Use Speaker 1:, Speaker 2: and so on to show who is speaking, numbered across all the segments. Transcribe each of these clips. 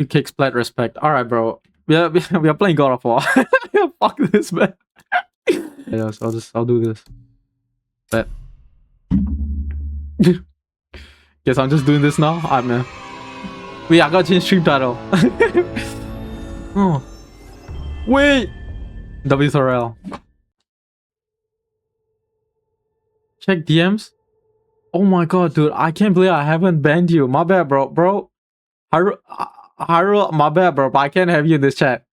Speaker 1: You kick splat respect. Alright, bro. We are playing God of War. Fuck this, man. Yes, I'll do this. Bet. Guess I'm just doing this now. Alright, man. Wait, I gotta change stream title. Oh. Wait! W3L. Check DMs. Oh my god, dude. I can't believe I haven't banned you. My bad, bro. Bro. Hyrule, my bad, bro. But I can't have you in this chat.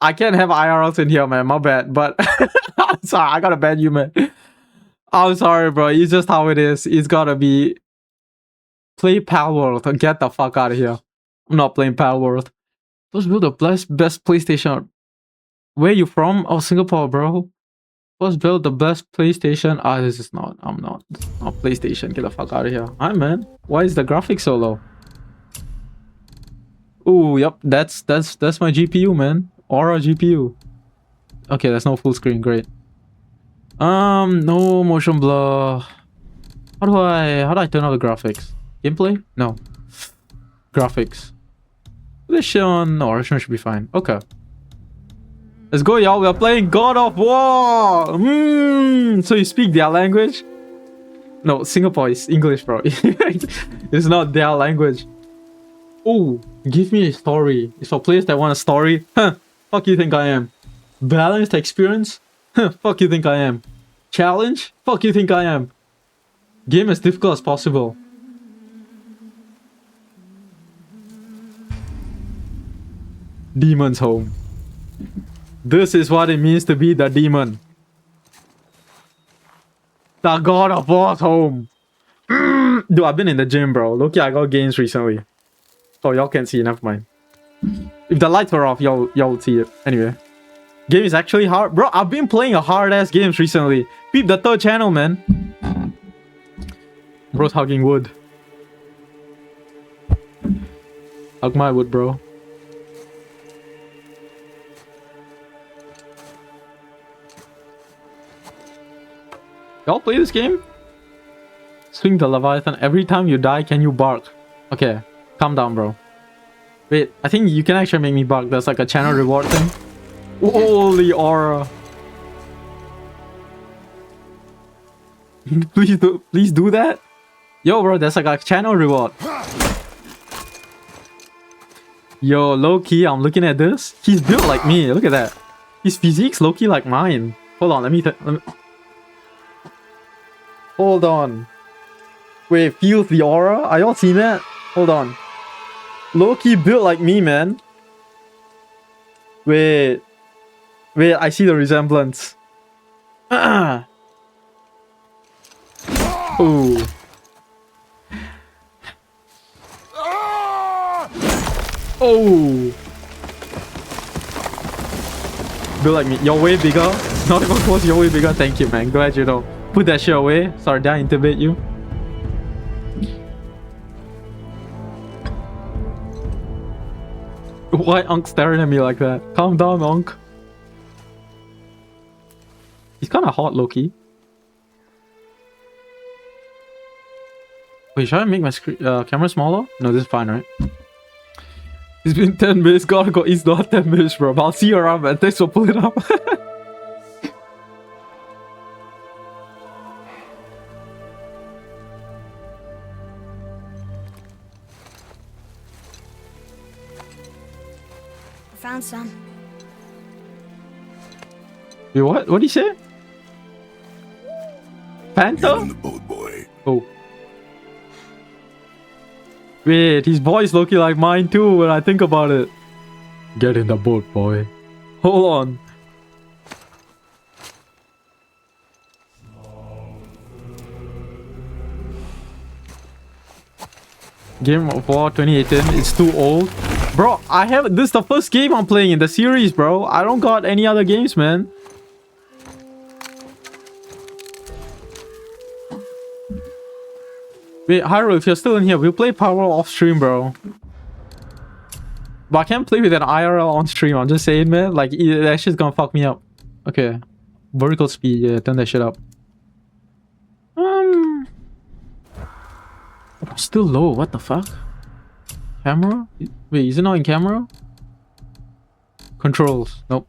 Speaker 1: I can't have IRLs in here, man. My bad. But I'm sorry. I gotta ban you, man. I'm sorry, bro. It's just how it is. It's gotta be... Play Palworld. Get the fuck out of here. I'm not playing Palworld. Let's build the best PlayStation. Where you from? Oh, Singapore, bro. Let's build the best PlayStation. Ah, this is not. I'm not. Not PlayStation. Get the fuck out of here. Hi, man. Why is the graphics so low? Ooh, yep. That's my GPU, man. Aura GPU. Okay, that's no full screen. Great. No motion blur. How do I turn on the graphics? Gameplay? No. Graphics. This shit on original should be fine. Okay. Let's go, y'all. We are playing God of War. So you speak their language? No, Singapore is English, bro. It's not their language. Oh, give me a story. It's for players that want a story. Huh. Fuck you think I am. Balanced experience? Huh. Fuck you think I am. Challenge? Fuck you think I am. Game as difficult as possible. Demon's home. This is what it means to be the demon. The God of War's home. Dude, I've been in the gym, bro. Look, I got gains recently. Oh, y'all can't see. Never mind. If the lights were off, y'all would see it. Anyway. Game is actually hard. Bro, I've been playing a hard-ass games recently. Peep the third channel, man. Bro's hugging wood. Hug my wood, bro. Y'all play this game? Swing the Leviathan. Every time you die, can you bark? Okay, calm down, bro. Wait, I think you can actually make me bark. There's like a channel reward thing. Holy aura. Please do that. Yo, bro, there's like a channel reward. Yo, low-key, I'm looking at this. He's built like me. Look at that. His physique's low-key like mine. Hold on, let me... Hold on. Wait, feels the aura? Are y'all seeing that? Hold on. Low-key built like me, man. Wait. Wait, I see the resemblance. Ooh. Oh. Built like me. You're way bigger. Not even close, you're way bigger. Thank you, man. Glad you know. Put that shit away. Sorry, did I intimidate you? Why Unc staring at me like that? Calm down, Unc. He's kind of hot, Loki. Wait, should I make my camera smaller? No, this is fine, right? It's been 10 minutes. Gotta go. It's not 10 minutes, bro. But I'll see you around, man. Thanks for pulling up.
Speaker 2: Found some.
Speaker 1: Wait, what? What did he say? Panther?
Speaker 3: Get on the boat, boy.
Speaker 1: Oh. Wait, his voice looking like mine too when I think about it. Get in the boat, boy. Hold on. Game of War 2018. It's too old. Bro, this is the first game I'm playing in the series, bro. I don't got any other games, man. Wait, Hyrule, if you're still in here, we'll play Power off stream, bro. But I can't play with an IRL on stream. I'm just saying, man. Like, that shit's gonna fuck me up. Okay. Vertical speed, yeah, turn that shit up. Still low, what the fuck? Camera? Wait, is it not in camera? Controls. Nope.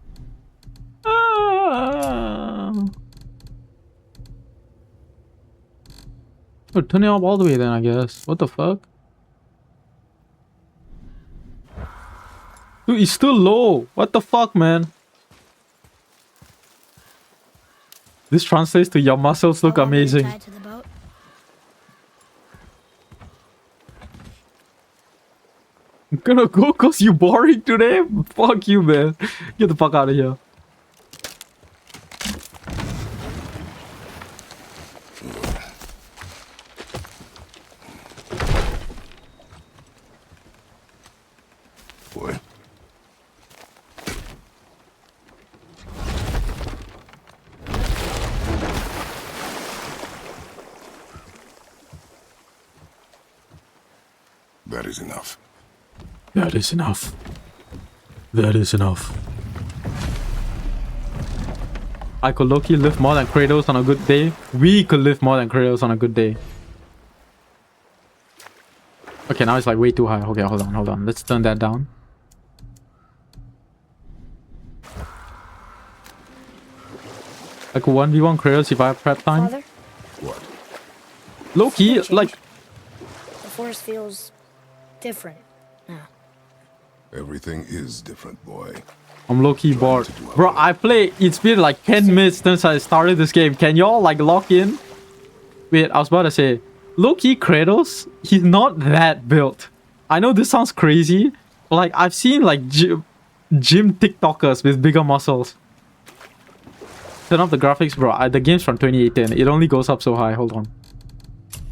Speaker 1: Oh, turn it up all the way then, I guess. What the fuck? Dude, it's still low. What the fuck, man? This translates to your muscles look amazing. I'm gonna go cause you boring today? Fuck you, man. Get the fuck out of here.
Speaker 2: Boy. That is enough.
Speaker 1: That is enough. That is enough. I could low-key lift more than Kratos on a good day. We could lift more than Kratos on a good day. Okay, now it's like way too high. Okay, hold on. Let's turn that down. Like 1v1 Kratos if I have prep time.
Speaker 3: Father,
Speaker 2: What?
Speaker 1: Low-key, like...
Speaker 3: the forest feels different now.
Speaker 2: Everything is different, boy.
Speaker 1: I'm low-key bored. Bro, it's been like 10 minutes since I started this game. Can y'all like lock in? Wait, I was about to say, low-key Kratos, he's not that built. I know this sounds crazy, but like I've seen like gym TikTokers with bigger muscles. Turn off the graphics, bro. The game's from 2018. It only goes up so high. Hold on.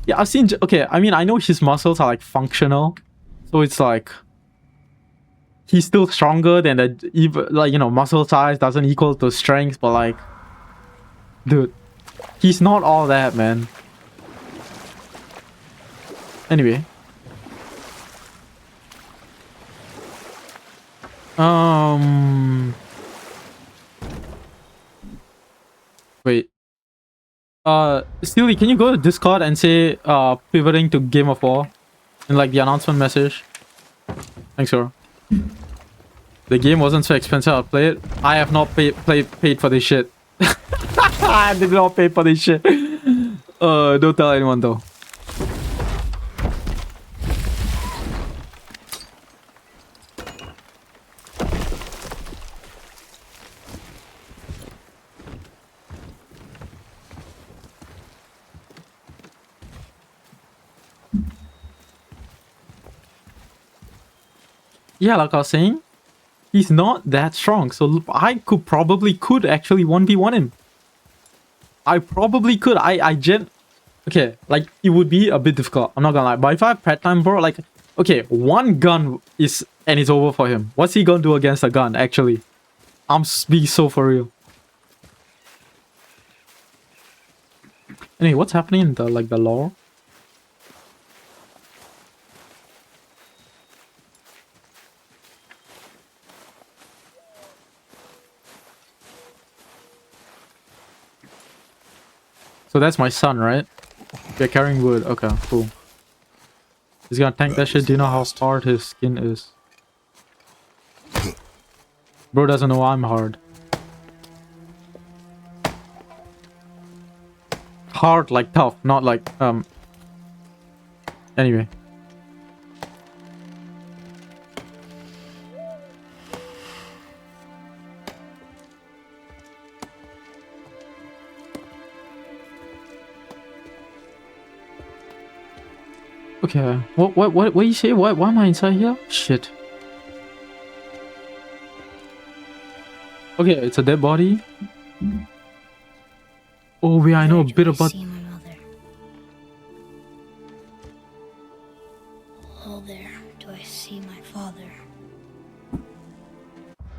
Speaker 1: Yeah, I've seen... Okay, I mean, I know his muscles are like functional. So it's like... He's still stronger than the... Even, like, you know, muscle size doesn't equal to strength, but like... Dude. He's not all that, man. Anyway. Wait. Steely, can you go to Discord and say pivoting to Game of War in like the announcement message? Thanks, sir. The game wasn't so expensive. I'll play it. I have not paid for this shit. I did not pay for this shit. Don't tell anyone though. Yeah, like I was saying, he's not that strong. So I could actually 1v1 him. I probably could. Okay, like it would be a bit difficult. I'm not gonna lie. But if I have pet time, bro, like, okay, one gun is and it's over for him. What's he gonna do against a gun? Actually, I'm being so for real. Anyway, what's happening in the like the lore? So that's my son, right? You're carrying wood. Okay, cool. He's gonna tank that shit. Do you know how hard his skin is? Bro doesn't know I'm hard. Hard like tough, not like anyway. Okay, what you say? Why am I inside here? Shit. Okay, it's a dead body. Oh, yeah, I know a bit about...
Speaker 3: See my mother. Oh, there. Do I see my father?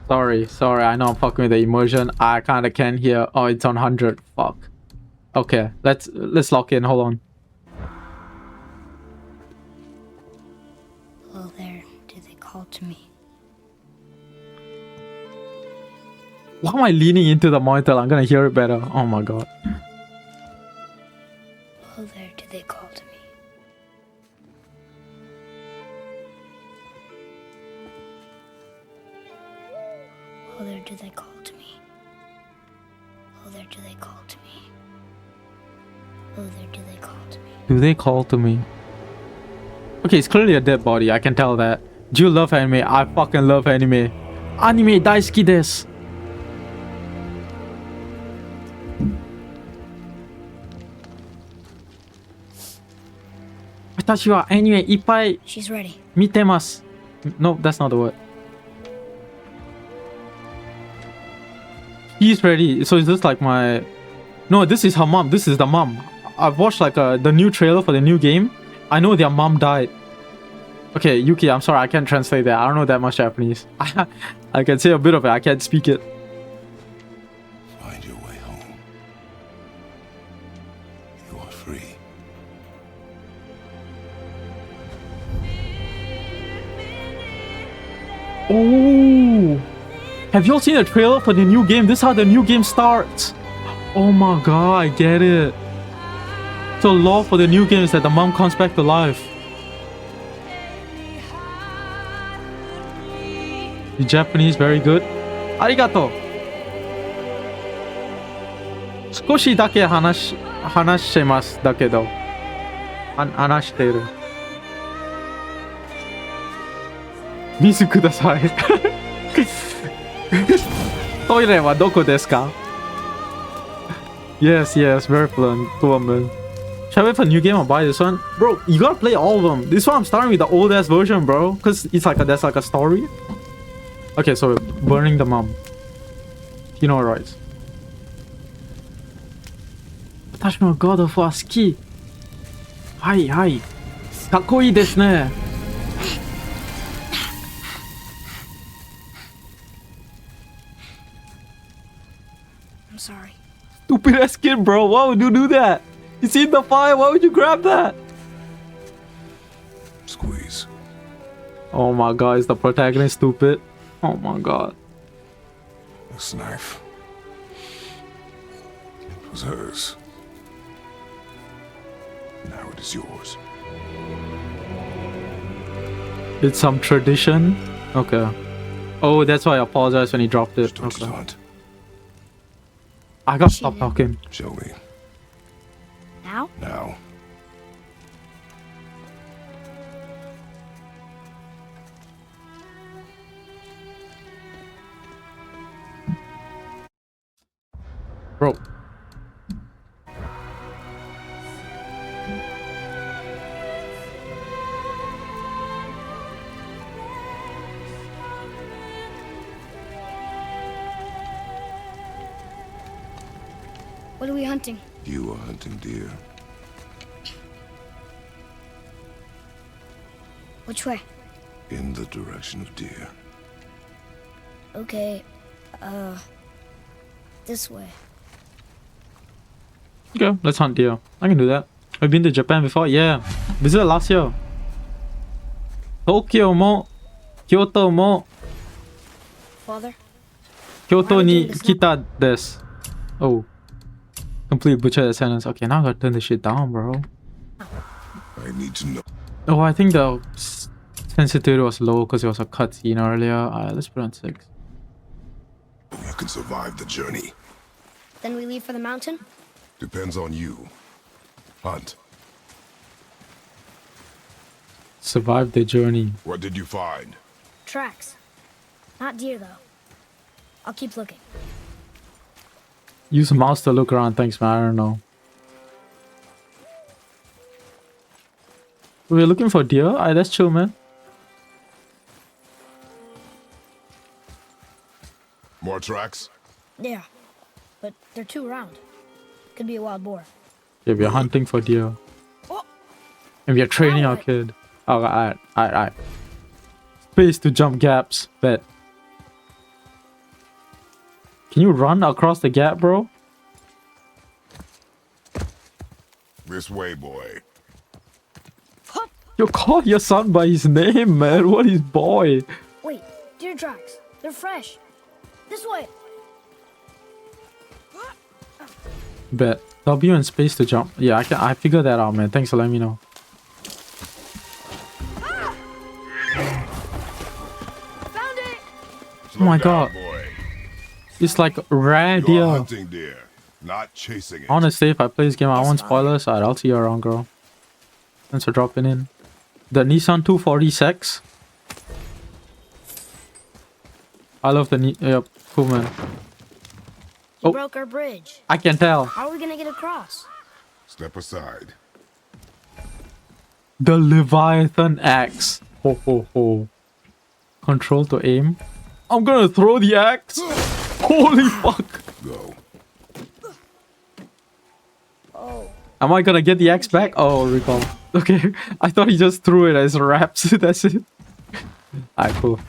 Speaker 1: Sorry, I know I'm fucking with the immersion. I kinda can hear. Oh, it's on 100. Fuck. Okay, let's lock in. Hold on.
Speaker 3: Oh, there. Do they call to me?
Speaker 1: Why am I leaning into the monitor? I'm gonna hear it better. Oh my god.
Speaker 3: Oh, there. Do they call to me? Father, do they call to me? Father, do they call to me? Father, do they call to me?
Speaker 1: Do they call to me? Okay, it's clearly a dead body. I can tell that. Do you love anime? I fucking love anime. Anime daisuki desu. Watashi wa anime ippai
Speaker 3: She's ready.
Speaker 1: mitemasu. No, that's not the word. He's ready. So is this like my... No, this is her mom. This is the mom. I've watched like the new trailer for the new game. I know their mom died. Okay, Yuki, I'm sorry, I can't translate that. I don't know that much Japanese. I can say a bit of it. I can't speak it.
Speaker 2: Find your way home. You are free.
Speaker 1: Oh, have you all seen the trailer for the new game? This is how the new game starts. Oh my god, I get it. So law for the new game is that the mom comes back to life. Your Japanese very good. Arigato. 少しだけ話してますだけど。話してる。水ください。トイレはどこですか? Yes, yes, very fluent woman. Should I wait for a new game or buy this one? Bro, you gotta play all of them. This one I'm starting with the old ass version, bro. Cause it's like there's like a story. Okay, so burning the mom. You know right. 私もGod of War 好き。はいはい。かっこいいですね。
Speaker 3: I'm sorry.
Speaker 1: Stupid ass kid, bro. Why would you do that? You see the fire? Why would you grab that?
Speaker 2: Squeeze.
Speaker 1: Oh my god, is the protagonist stupid? Oh my god.
Speaker 2: This knife. It was hers. Now it is yours.
Speaker 1: It's some tradition? Okay. Oh, that's why I apologized when he dropped it.
Speaker 2: Don't
Speaker 1: Okay.
Speaker 2: start.
Speaker 1: I gotta
Speaker 3: She
Speaker 1: stop
Speaker 3: did.
Speaker 1: talking.
Speaker 2: Show me.
Speaker 3: Now?
Speaker 2: Now.
Speaker 1: Bro.
Speaker 3: What are we hunting?
Speaker 2: You are hunting deer.
Speaker 3: Which way?
Speaker 2: In the direction of deer.
Speaker 3: Okay, this way.
Speaker 1: Okay, let's hunt deer. I can do that. I've been to Japan before. Yeah. Visited last year. Tokyo mo, Kyoto mo,
Speaker 3: Father?
Speaker 1: Kyoto
Speaker 3: Why are we
Speaker 1: ni
Speaker 3: doing this now?
Speaker 1: kita desu. Oh. Complete butcher that sentence. Okay, now I gotta turn this shit down, bro.
Speaker 2: I need to know.
Speaker 1: Oh, I think the sensitivity was low because it was a cutscene earlier. Alright, let's put on 6.
Speaker 2: You can survive the journey.
Speaker 3: Then we leave for the mountain?
Speaker 2: Depends on you. Hunt.
Speaker 1: Survive the journey.
Speaker 2: What did you find?
Speaker 3: Tracks. Not deer, though. I'll keep looking.
Speaker 1: Use a mouse to look around. Thanks, man. I don't know. We're looking for deer? Alright, that's chill, man.
Speaker 2: More tracks?
Speaker 3: Yeah, but they're too round. Could be a wild boar.
Speaker 1: Yeah, we're hunting for deer.
Speaker 3: Oh,
Speaker 1: And we're training our
Speaker 3: Alright.
Speaker 1: kid. Alright. Space to jump gaps. Bet. Can you run across the gap, bro?
Speaker 2: This way, boy.
Speaker 1: You call your son by his name, man. What is boy?
Speaker 3: wait, deer tracks. They're fresh. This way.
Speaker 1: Bet. W and space to jump. Yeah, I figured that out, man. Thanks for letting me know.
Speaker 3: Found it!
Speaker 1: Oh my
Speaker 2: Slow down,
Speaker 1: god.
Speaker 2: boy.
Speaker 1: It's like rare
Speaker 2: You're
Speaker 1: deer.
Speaker 2: hunting deer, not chasing it.
Speaker 1: Honestly, if I play this game, I
Speaker 3: It's
Speaker 1: want
Speaker 3: fine.
Speaker 1: spoilers. Alright, I'll see you around, girl. Thanks for dropping in. The Nissan 240 I love the yep, cool man.
Speaker 3: You
Speaker 1: Oh.
Speaker 3: broke our bridge.
Speaker 1: I can tell.
Speaker 3: How are we gonna get across?
Speaker 2: Step aside.
Speaker 1: The Leviathan axe. Ho ho ho. Control to aim. I'm gonna throw the axe. Holy fuck.
Speaker 2: Go.
Speaker 3: Oh,
Speaker 1: Am I gonna get the axe back? Oh, recall. Okay. I thought he just threw it as wraps. That's it. Alright, cool.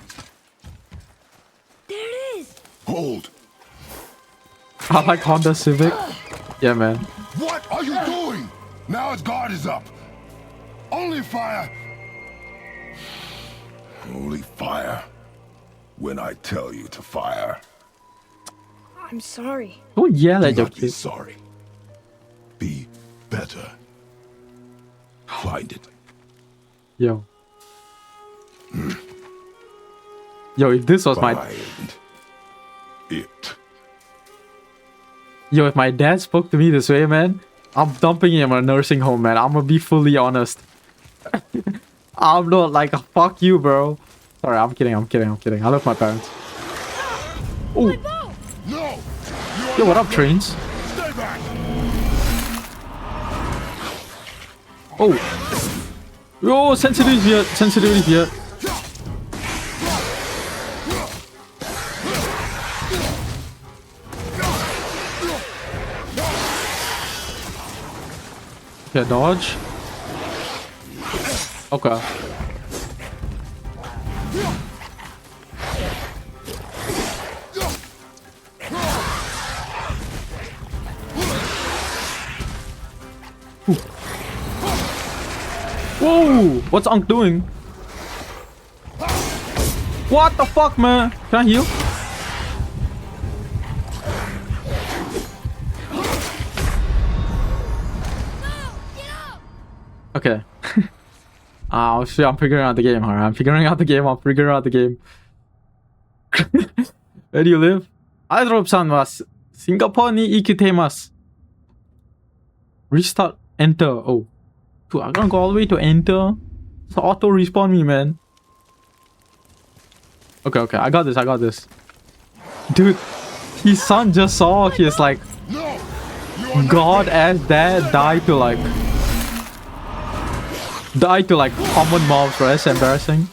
Speaker 3: there it is.
Speaker 2: Hold.
Speaker 1: I like Honda Civic. Yeah, man.
Speaker 2: What are you doing? Now his guard is up. Only fire. Only fire. When I tell you to fire.
Speaker 3: I'm sorry.
Speaker 1: Don't yell
Speaker 2: Do
Speaker 1: at your
Speaker 2: not be
Speaker 1: kids.
Speaker 2: sorry. Be better. Find it.
Speaker 1: Yo. Yo, if this was my
Speaker 2: Find it.
Speaker 1: Yo, if my dad spoke to me this way, man, I'm dumping him in a nursing home, man. I'm gonna be fully honest. I'm not like, fuck you, bro. Sorry, I'm kidding. I love my parents. Oh,
Speaker 2: No!
Speaker 1: yo, what up, trains?
Speaker 2: Stay back!
Speaker 1: Oh. Yo, sensitivity here. Okay, dodge. Okay. Whoa! What's Unk doing? What the fuck, man? Can I heal? Okay. Shit, I'm figuring out the game, alright? I'm figuring out the game. Where do you live? Airdrop-san wa Singapore ni ikitemasu. Restart, enter. Oh. Dude, I'm gonna go all the way to enter. So auto respawn me, man. Okay, I got this. Dude, his son just saw his like
Speaker 2: No! You are
Speaker 1: god ass dad die to like common mobs, right? That's embarrassing.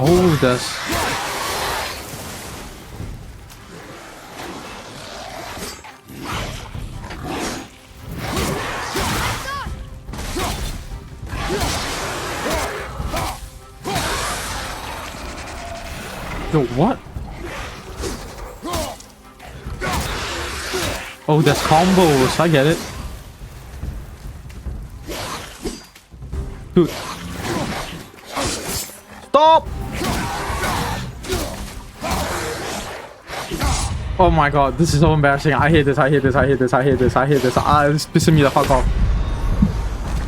Speaker 1: Oh, that's yo, what? Oh, that's combos. I get it. Dude. Stop! Oh my god, this is so embarrassing. I hate this. Ah, this is pissing me the fuck off.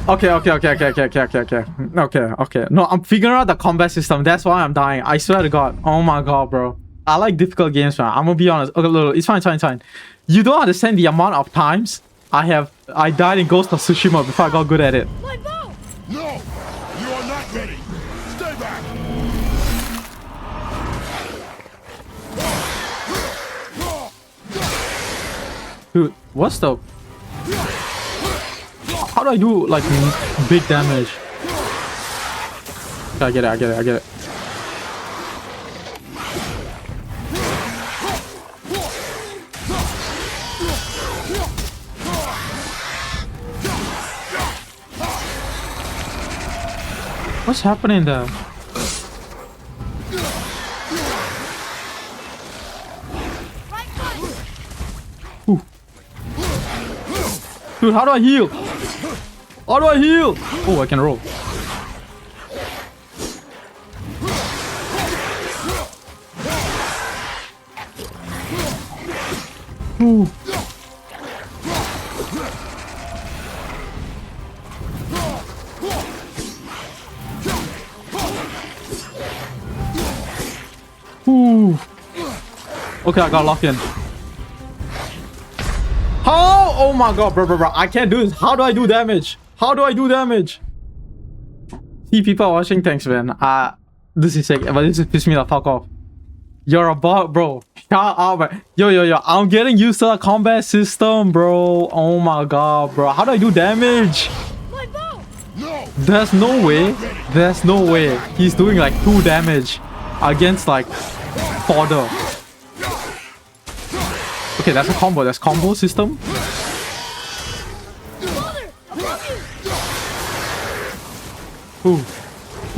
Speaker 1: Okay. Okay. No, I'm figuring out the combat system. That's why I'm dying. I swear to god. Oh my god, bro. I like difficult games, man. I'm gonna be honest. Okay, look, it's fine. You don't understand the amount of times I died in Ghost of Tsushima before I got good at it.
Speaker 3: My bow!
Speaker 2: No! You are not ready! Stay back!
Speaker 1: Dude, what's the... How do I do, like, big damage? Okay, I get it. What's happening there? Ooh. Dude, how do I heal? Oh, I can roll. Ooh. Ooh. Okay, I got locked in. How? Oh my god, bro. I can't do this. How do I do damage? How do I do damage? See, people are watching. Thanks, man. This is sick, but this is piss me the fuck off. You're a bot, bro. Shut up, man. Yo. I'm getting used to the combat system, bro. Oh my god, bro. How do I do damage?
Speaker 3: My bow!
Speaker 2: No!
Speaker 1: There's no way. There's no way. He's doing like 2 damage against like fodder. Okay, that's a combo. That's combo system.
Speaker 3: Father! Above
Speaker 1: Ooh.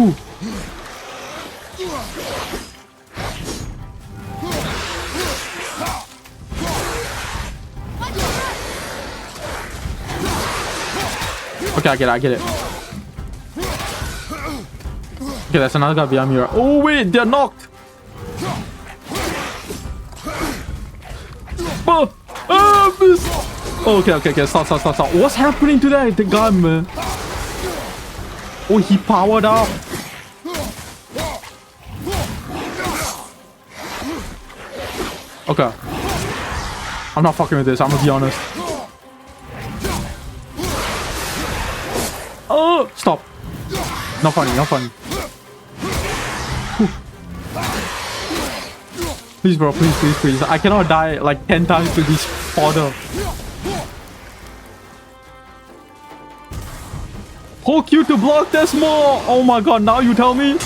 Speaker 1: Ooh. Okay, I get it. Okay, that's another guy behind me. Oh wait, they're knocked. Miss. Okay. Stop. What's happening to that guy, man? Oh, he powered up. Okay. I'm not fucking with this, I'm gonna be honest. Oh, stop. Not funny. Whew. Please, bro, please. I cannot die like 10 times to this fodder. Poke you to block this more. Oh my god, now you tell me.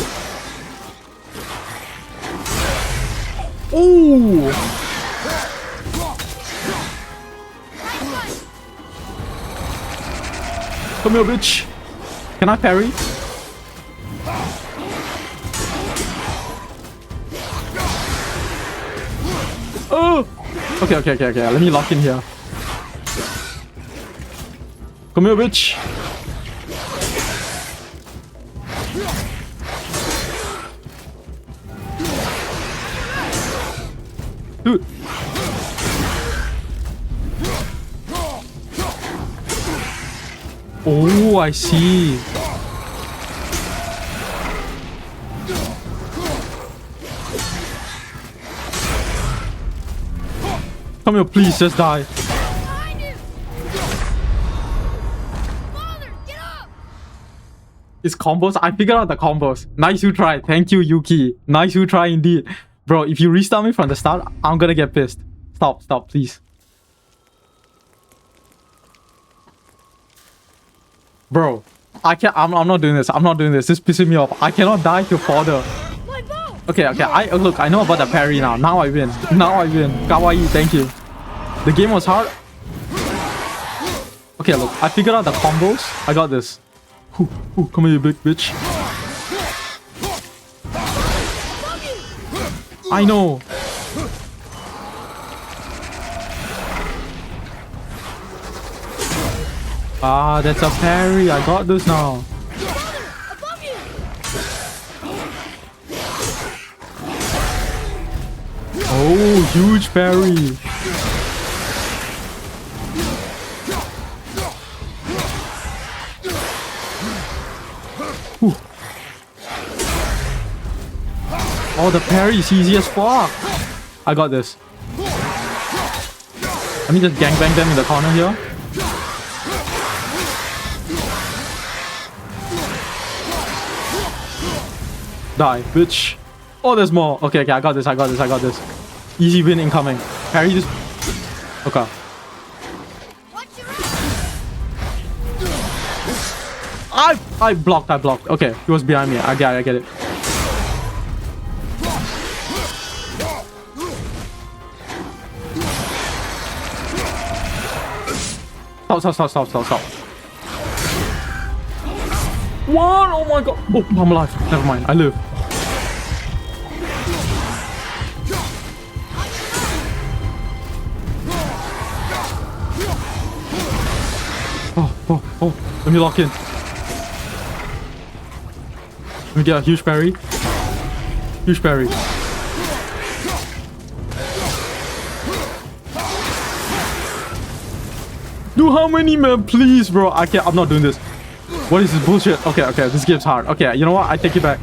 Speaker 1: Ooh. Come here, bitch. Can I parry? Oh. Okay. Let me lock in here. Come here, bitch. Dude. Oh, I see. Come here, please, just die.
Speaker 3: behind you! Father, get up!
Speaker 1: It's combos. I figured out the combos. Nice you try. Thank you, Yuki. Nice you try indeed. Bro, if you restart me from the start, I'm gonna get pissed. Stop, please. Bro, I'm not doing this. This is pissing me off. I cannot die to fodder.
Speaker 3: My bow!
Speaker 1: Okay. Look, I know about the parry now. Now I win. Kawaii, thank you. The game was hard. Okay, look, I figured out the combos. I got this. Ooh, come here, you big bitch. I know. Ah, that's a parry. I got this now.
Speaker 3: Above you!
Speaker 1: Oh, huge parry. Whew. Oh, the parry is easy as fuck. I got this. Let me just gangbang them in the corner here. Die, bitch. Oh, there's more. Okay, I got this. Easy win incoming. Parry this. Okay.
Speaker 3: Watch your
Speaker 1: I blocked. Okay, he was behind me. I get it. Stop. What? Oh my god. Oh, I'm alive. Never mind. I live. Oh. Let me lock in. Let me get a huge parry. Do how many, man? Please, bro. I'm not doing this. What is this bullshit? Okay. This game's hard. Okay, you know what? I take it back.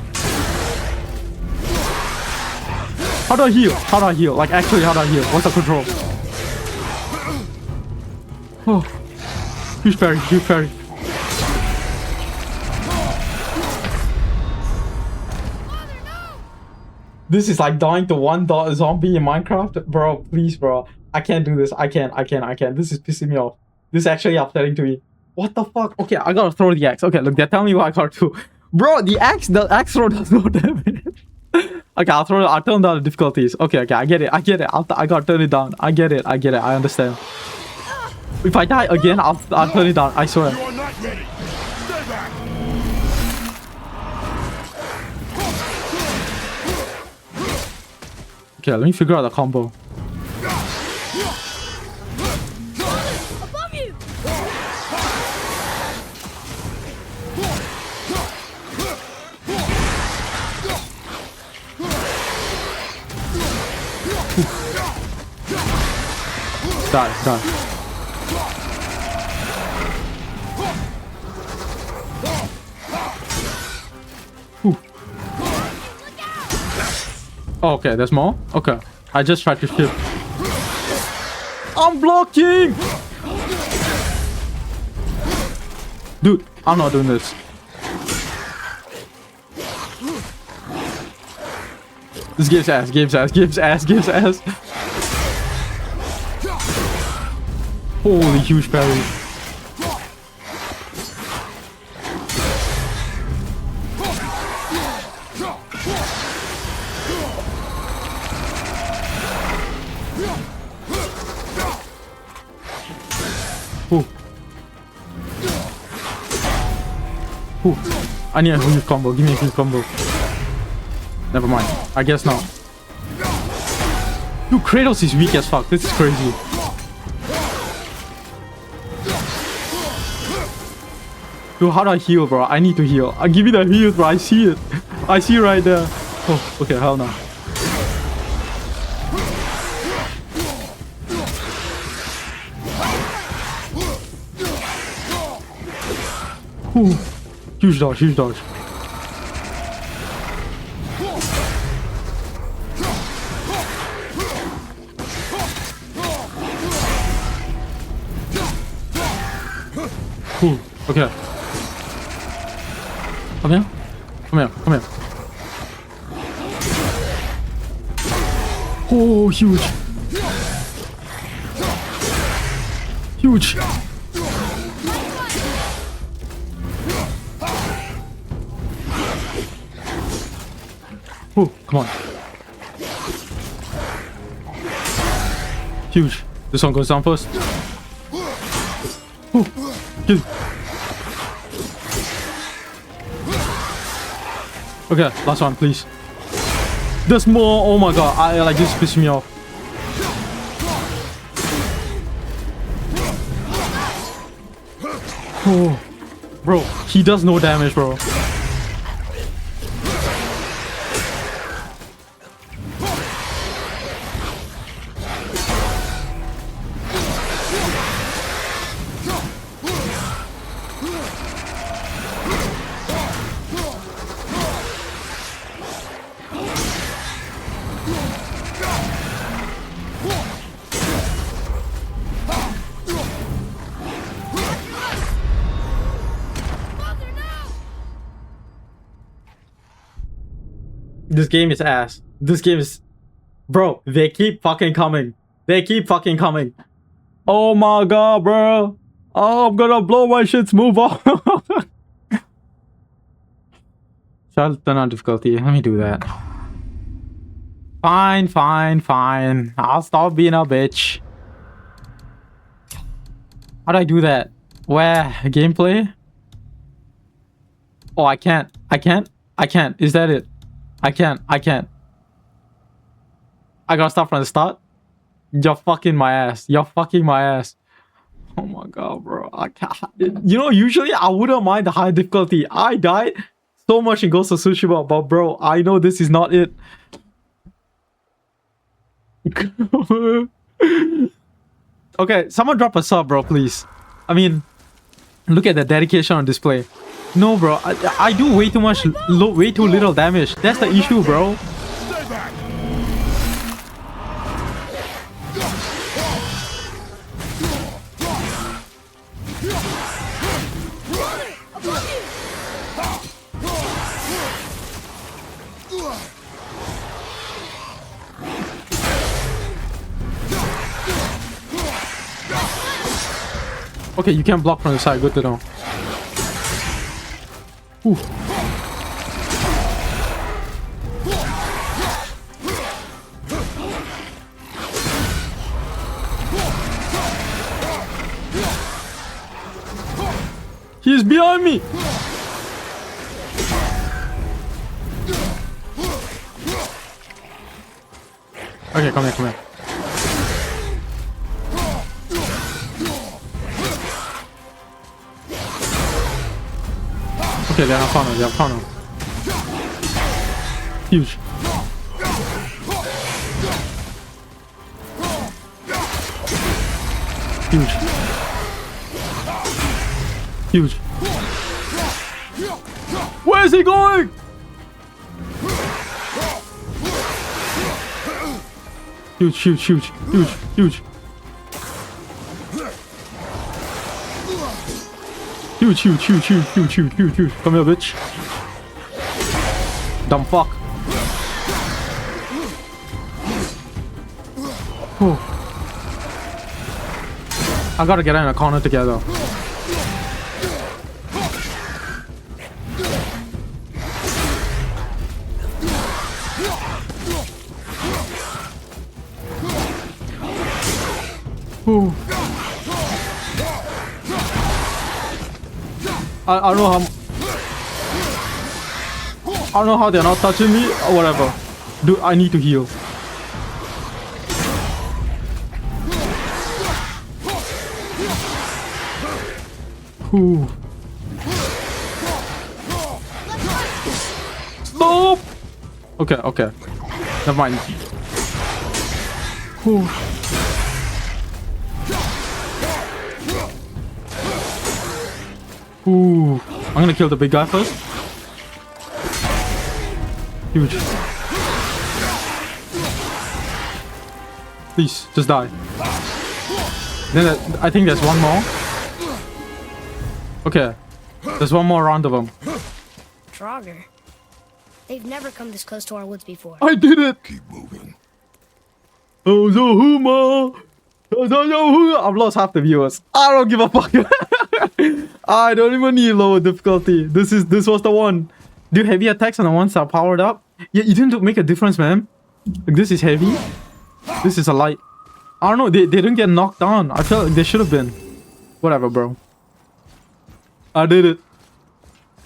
Speaker 1: How do I heal? How do I heal? Like, actually, how do I heal? What's the control? Oh. Huge parry, huge parry. This is like dying to one zombie in Minecraft. Bro, please, bro. I can't do this. I can't. This is pissing me off. This is actually upsetting to me. What the fuck? Okay, I gotta throw the axe. Okay, look, they're telling me what I gotta do. Bro, the axe throw does no damage. Okay, I'll turn down the difficulties. Okay, I get it. I gotta turn it down. I get it. I understand. If I die again, I'll turn it down. I swear.
Speaker 2: You are not ready. Stay back.
Speaker 1: Okay, let me figure out the combo.
Speaker 3: Above you!
Speaker 1: Die. Ooh. Oh, okay, there's more? Okay. I just tried to shift. I'm blocking! Dude, I'm not doing this. This gives ass. Holy huge parry. Ooh. Ooh. I need a huge combo. Give me a huge combo. Never mind. I guess not. Dude, Kratos is weak as fuck. This is crazy. Dude, how do I heal, bro? I need to heal. Give me the heal, bro. I see it. I see it right there. Oh, okay, hell no. Ooh. Huge dodge. Ooh. Okay. Come here. Oh, huge. Oh, come on. Huge. This one goes down first. Oh, kill. Okay, last one, please. There's more. Oh my god, I like this pisses me off. Oh, bro, he does no damage, bro. This game is ass. This game is... Bro, they keep fucking coming. Oh my god, bro. Oh, I'm gonna blow my shits. Move on. Shall turn on difficulty. Let me do that. Fine. I'll stop being a bitch. How do I do that? Where? Gameplay? Oh, I can't. Is that it? I can't. I gotta start from the start. You're fucking my ass. Oh my god, bro. I can't. You know, usually I wouldn't mind the high difficulty. I died so much in Ghost of Tsushima, but bro, I know this is not it. Okay, someone drop a sub, bro, please. I mean, look at the dedication on display. No, bro, I do way too little damage. That's the issue, bro.
Speaker 2: Stay back.
Speaker 1: Okay, you can block from the side. Good to know. Ooh. He's behind me. Okay, come here, come here. Okay, they have corner, they have corner. Huge. Huge. Huge. Where is he going? Huge, huge, huge, huge, huge. Huge, huge, huge, huge, huge, huge, huge, huge. Come here, bitch. Dumb fuck. Oh. I gotta get in a corner together. Ooh. I don't know how. I don't know how they're not touching me or whatever. Dude, I need to heal. Ooh. Stop! Okay, okay. Never mind. Ooh. Ooh. I'm gonna kill the big guy first. Huge. Please, just die. Then I think there's one more. Okay. There's one more round of them.
Speaker 3: Draugr. They've never come this close to our woods before.
Speaker 1: I did it!
Speaker 2: Keep moving.
Speaker 1: Oh, Zohuma! I've lost half the viewers. I don't give a fuck. I don't even need lower difficulty. This was the one. Do heavy attacks on the ones that are powered up? Yeah, you didn't make a difference, man. Like, this is heavy. This is a light. I don't know. They didn't get knocked down. I felt like they should have been. Whatever, bro. I did it.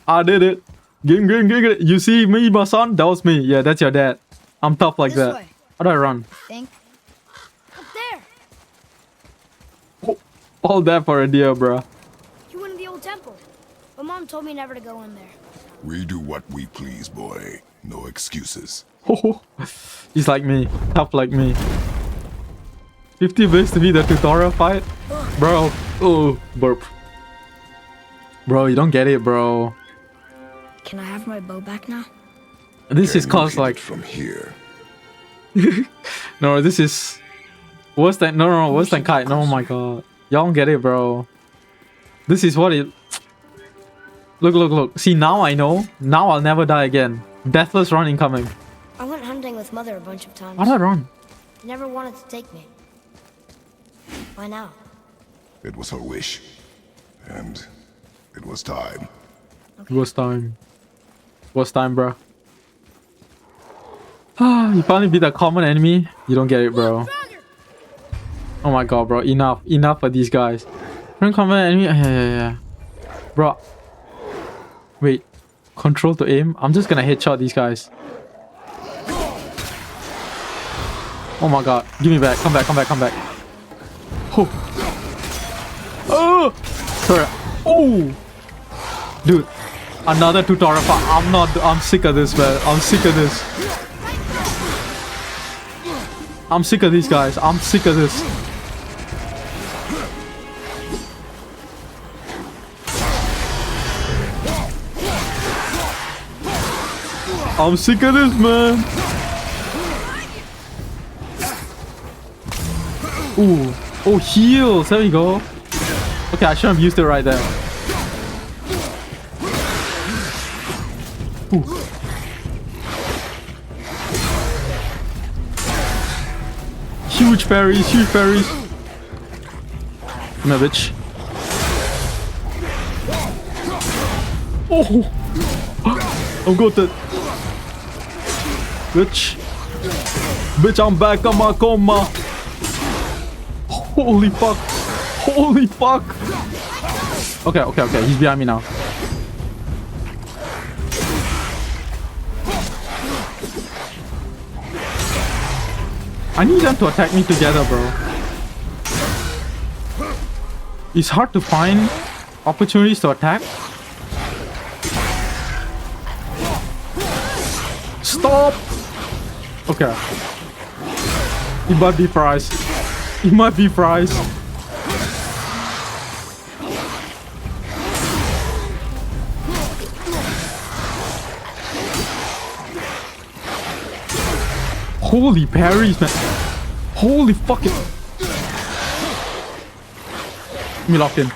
Speaker 1: I did it. Game. You see me, my son? That was me. Yeah, that's your dad. I'm tough like
Speaker 3: This
Speaker 1: that.
Speaker 3: way.
Speaker 1: How do I run?
Speaker 3: Think. Up there.
Speaker 1: All that for a deer, bro.
Speaker 3: You went in the old temple. But Mom told me never to go in there.
Speaker 2: We do what we please, boy. No excuses.
Speaker 1: He's like me. Tough like me. 50 ways to be the tutorial fight? Bro. Oh, burp. Bro, you don't get it, bro.
Speaker 3: Can I have my bow back now?
Speaker 1: This is
Speaker 2: Can you
Speaker 1: cause
Speaker 2: hit
Speaker 1: like...
Speaker 2: it from here.
Speaker 1: No, this is... Worse than... No, worse than kite. Oh my god. Y'all don't get it, bro. This is what it... Look. See, now I know. Now I'll never die again. Deathless run incoming.
Speaker 3: I went hunting with Mother a bunch of times.
Speaker 1: How do I run?
Speaker 3: Never wanted to take me. Why now?
Speaker 2: It was her wish. And it was time.
Speaker 1: It was time. Was time, bro. You finally beat a common enemy. You don't get it, bro. Oh my god, bro. Enough for these guys. Friend common enemy. Yeah. Bro. Wait. Control to aim. I'm just gonna headshot these guys. Oh my god. Give me back. Come back. Oh. Sorry. Oh. Dude. Another tutorial. I'm sick of this, man. I'm sick of this. I'm sick of these guys. I'm sick of this. I'm sick of this, man. Ooh. Oh, heals. There we go. Okay, I should have used it right there. Ooh. Huge berries, huge berries. Come here, bitch. Oh! I'm good. Bitch. Bitch, I'm back on my coma. Holy fuck. Holy fuck. Okay, okay, okay. He's behind me now. I need them to attack me together, bro. It's hard to find opportunities to attack. Stop! Okay. It might be fries. It might be fries. Holy parries, man. Holy fucking. Let me lock in.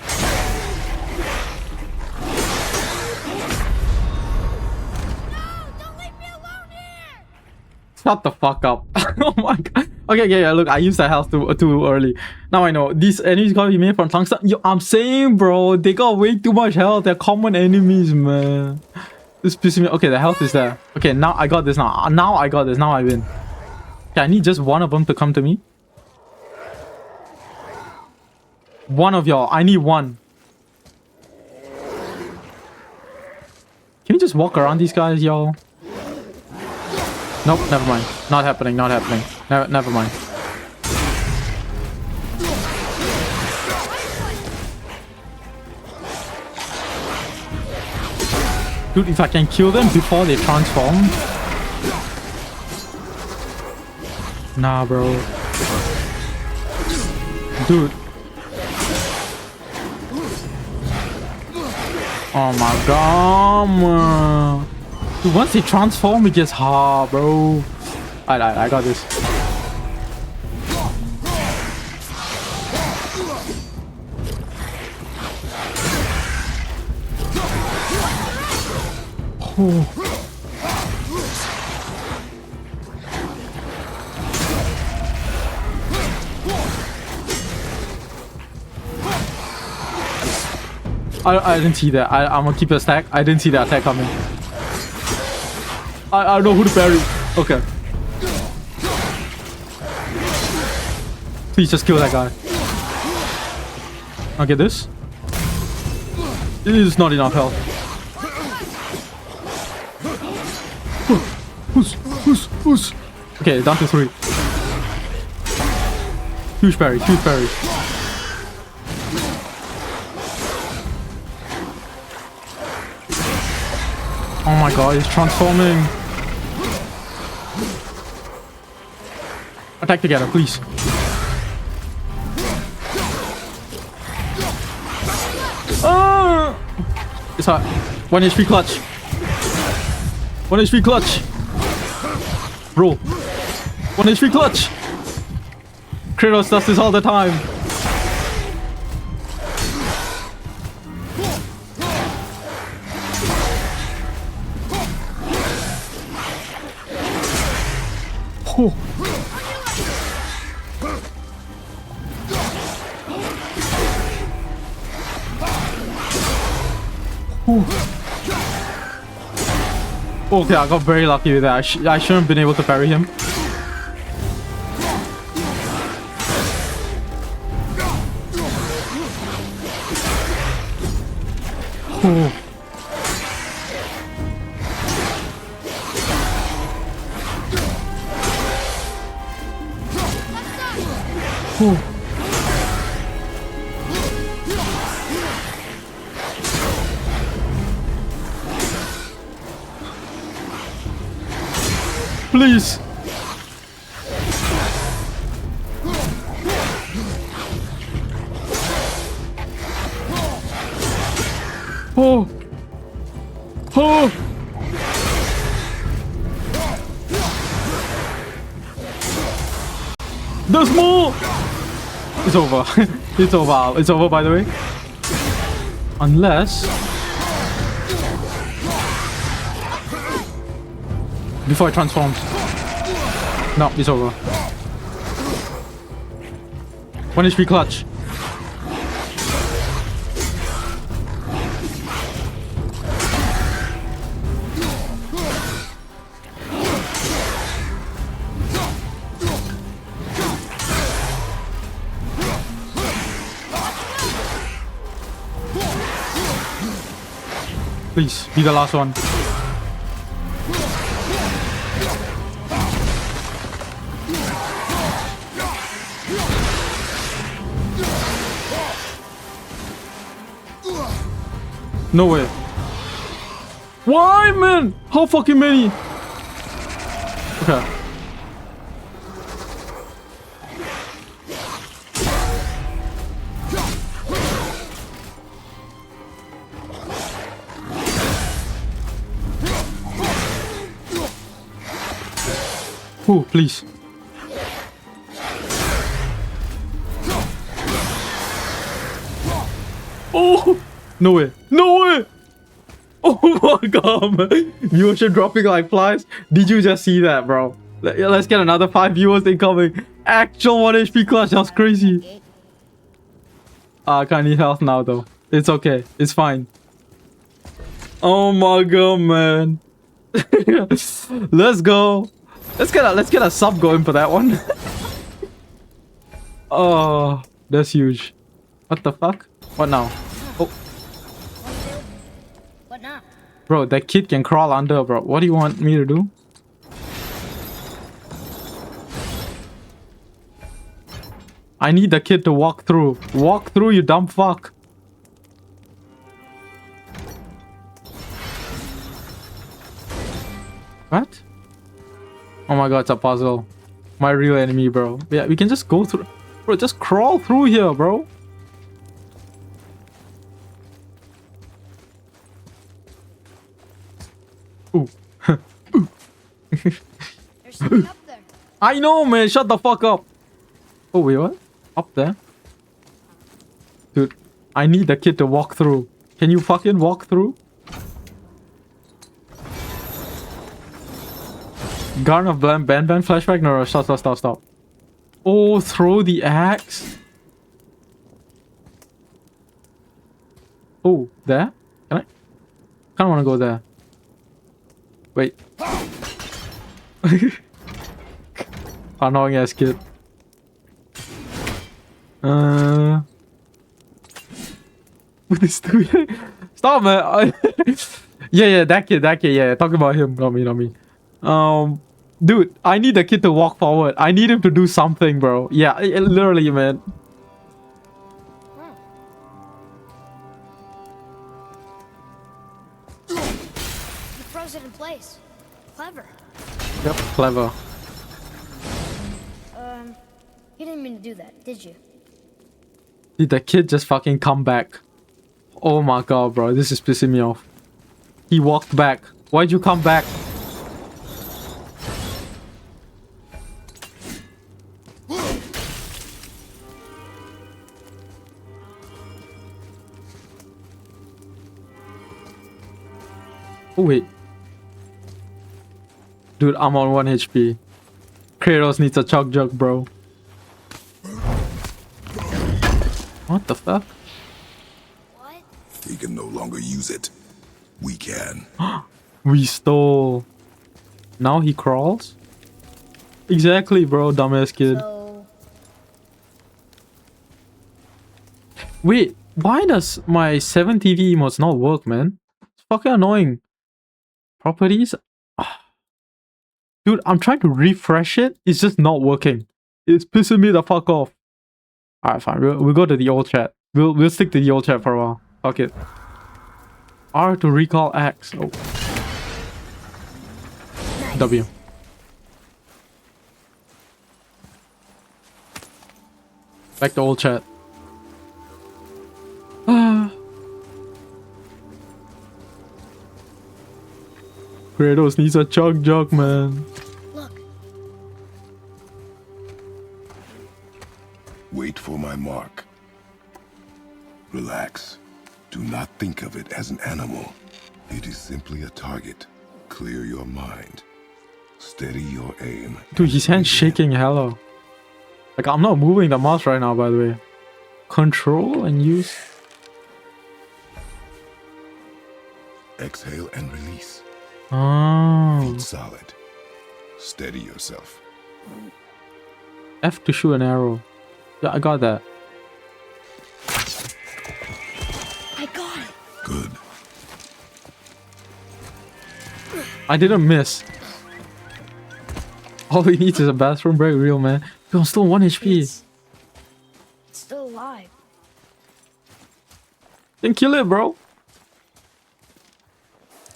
Speaker 1: Shut the fuck up. Oh my god. Okay, yeah, look, I used that health too early. Now I know. These enemies gotta be made from tungsten. Yo, I'm saying, bro, they got way too much health. They're common enemies, man. This pisses me. Okay, the health is there. Okay, now I got this now. Now I got this. Now I win. Okay, I need just one of them to come to me. One of y'all. I need one. Can you just walk around these guys, y'all? Nope, never mind. Not happening, not happening. Never mind. Dude, if I can kill them before they transform. Nah, bro. Dude. Oh my god, man. Dude, once they transform, it gets hard, bro. I got this. Oh. I didn't see that. I'm gonna keep a stack. I didn't see that attack coming. I don't know who to parry. Okay. Please just kill that guy. I'll get this. It is not enough health. Who's? Okay, down to 3. Huge parry, huge parry. Oh my god, he's transforming. Attack together, please. It's hot. 1 HP clutch. 1 HP clutch. Roll. 1 HP clutch. Kratos does this all the time. Oh. Okay, I got very lucky with that. I shouldn't have been able to parry him. Oh. Oh. Please. Oh. Oh. There's more. It's over. It's over. It's over, by the way. Unless. before it transforms. No, it's over. 1 HP clutch. Please, be the last one. No way. Why, man? How fucking many? Okay. Ooh, please. Oh, no way. No way. Oh my god, man. Viewership dropping like flies. Did you just see that, bro? Let's get another 5 viewers incoming. Actual 1 HP clutch. That's crazy. I can't need health now, though. It's okay. It's fine. Oh my god, man. Let's go. Let's get a sub going for that one. Oh, that's huge. What the fuck? What now? Oh,
Speaker 3: What now?
Speaker 1: bro, that kid can crawl under, bro. What do you want me to do? I need the kid to walk through. Walk through, you dumb fuck. What? Oh my god, it's a puzzle. My real enemy, bro. Yeah, we can just go through. Bro, just crawl through here, bro. Ooh.
Speaker 3: There's something up there.
Speaker 1: I know, man. Shut the fuck up. Oh, wait, what? Up there? Dude, I need the kid to walk through. Can you fucking walk through? Garden of Ban flashback? No, stop. Oh, throw the axe? Oh, there? Can I? Kinda wanna go there. Wait. Annoying ass kid. What is doing? Stop, man. Yeah, that kid. Yeah, talking about him, not me. Dude, I need the kid to walk forward. I need him to do something, bro. Yeah, literally, man.
Speaker 3: You froze it in place. Clever.
Speaker 1: Yep, clever.
Speaker 3: You didn't mean to do that, did you?
Speaker 1: Did the kid just fucking come back? Oh my god, bro. This is pissing me off. He walked back. Why'd you come back? Oh, wait. Dude, I'm on 1 HP. Kratos needs a chug jug, bro. What the fuck?
Speaker 3: What?
Speaker 2: He can no longer use it. We can.
Speaker 1: We stole. Now he crawls? Exactly, bro, dumbass kid.
Speaker 3: So,
Speaker 1: Wait, why does my 7 TV emotes not work, man? It's fucking annoying. Properties? Dude, I'm trying to refresh it. It's just not working. It's pissing me the fuck off. Alright, fine. We'll go to the old chat. We'll stick to the old chat for a while. Fuck it. R to recall X. Oh.
Speaker 3: nice.
Speaker 1: W. Back to old chat. Kratos needs a chug jug, man.
Speaker 3: Look,
Speaker 2: Wait for my mark. Relax. Do not think of it as an animal. It is simply a target. Clear your mind. Steady your aim.
Speaker 1: Dude, his hand's shaking hella. Like, I'm not moving the mouse right now, by the way. Control and use.
Speaker 2: Exhale and release.
Speaker 1: Oh.
Speaker 2: Feet solid. Steady yourself.
Speaker 1: F to shoot an arrow. Yeah, I got that.
Speaker 3: I got it.
Speaker 2: Good.
Speaker 1: I didn't miss. All he needs is a bathroom break, real man. Yo, I'm still 1 HP.
Speaker 3: It's still alive.
Speaker 1: Then kill it, bro.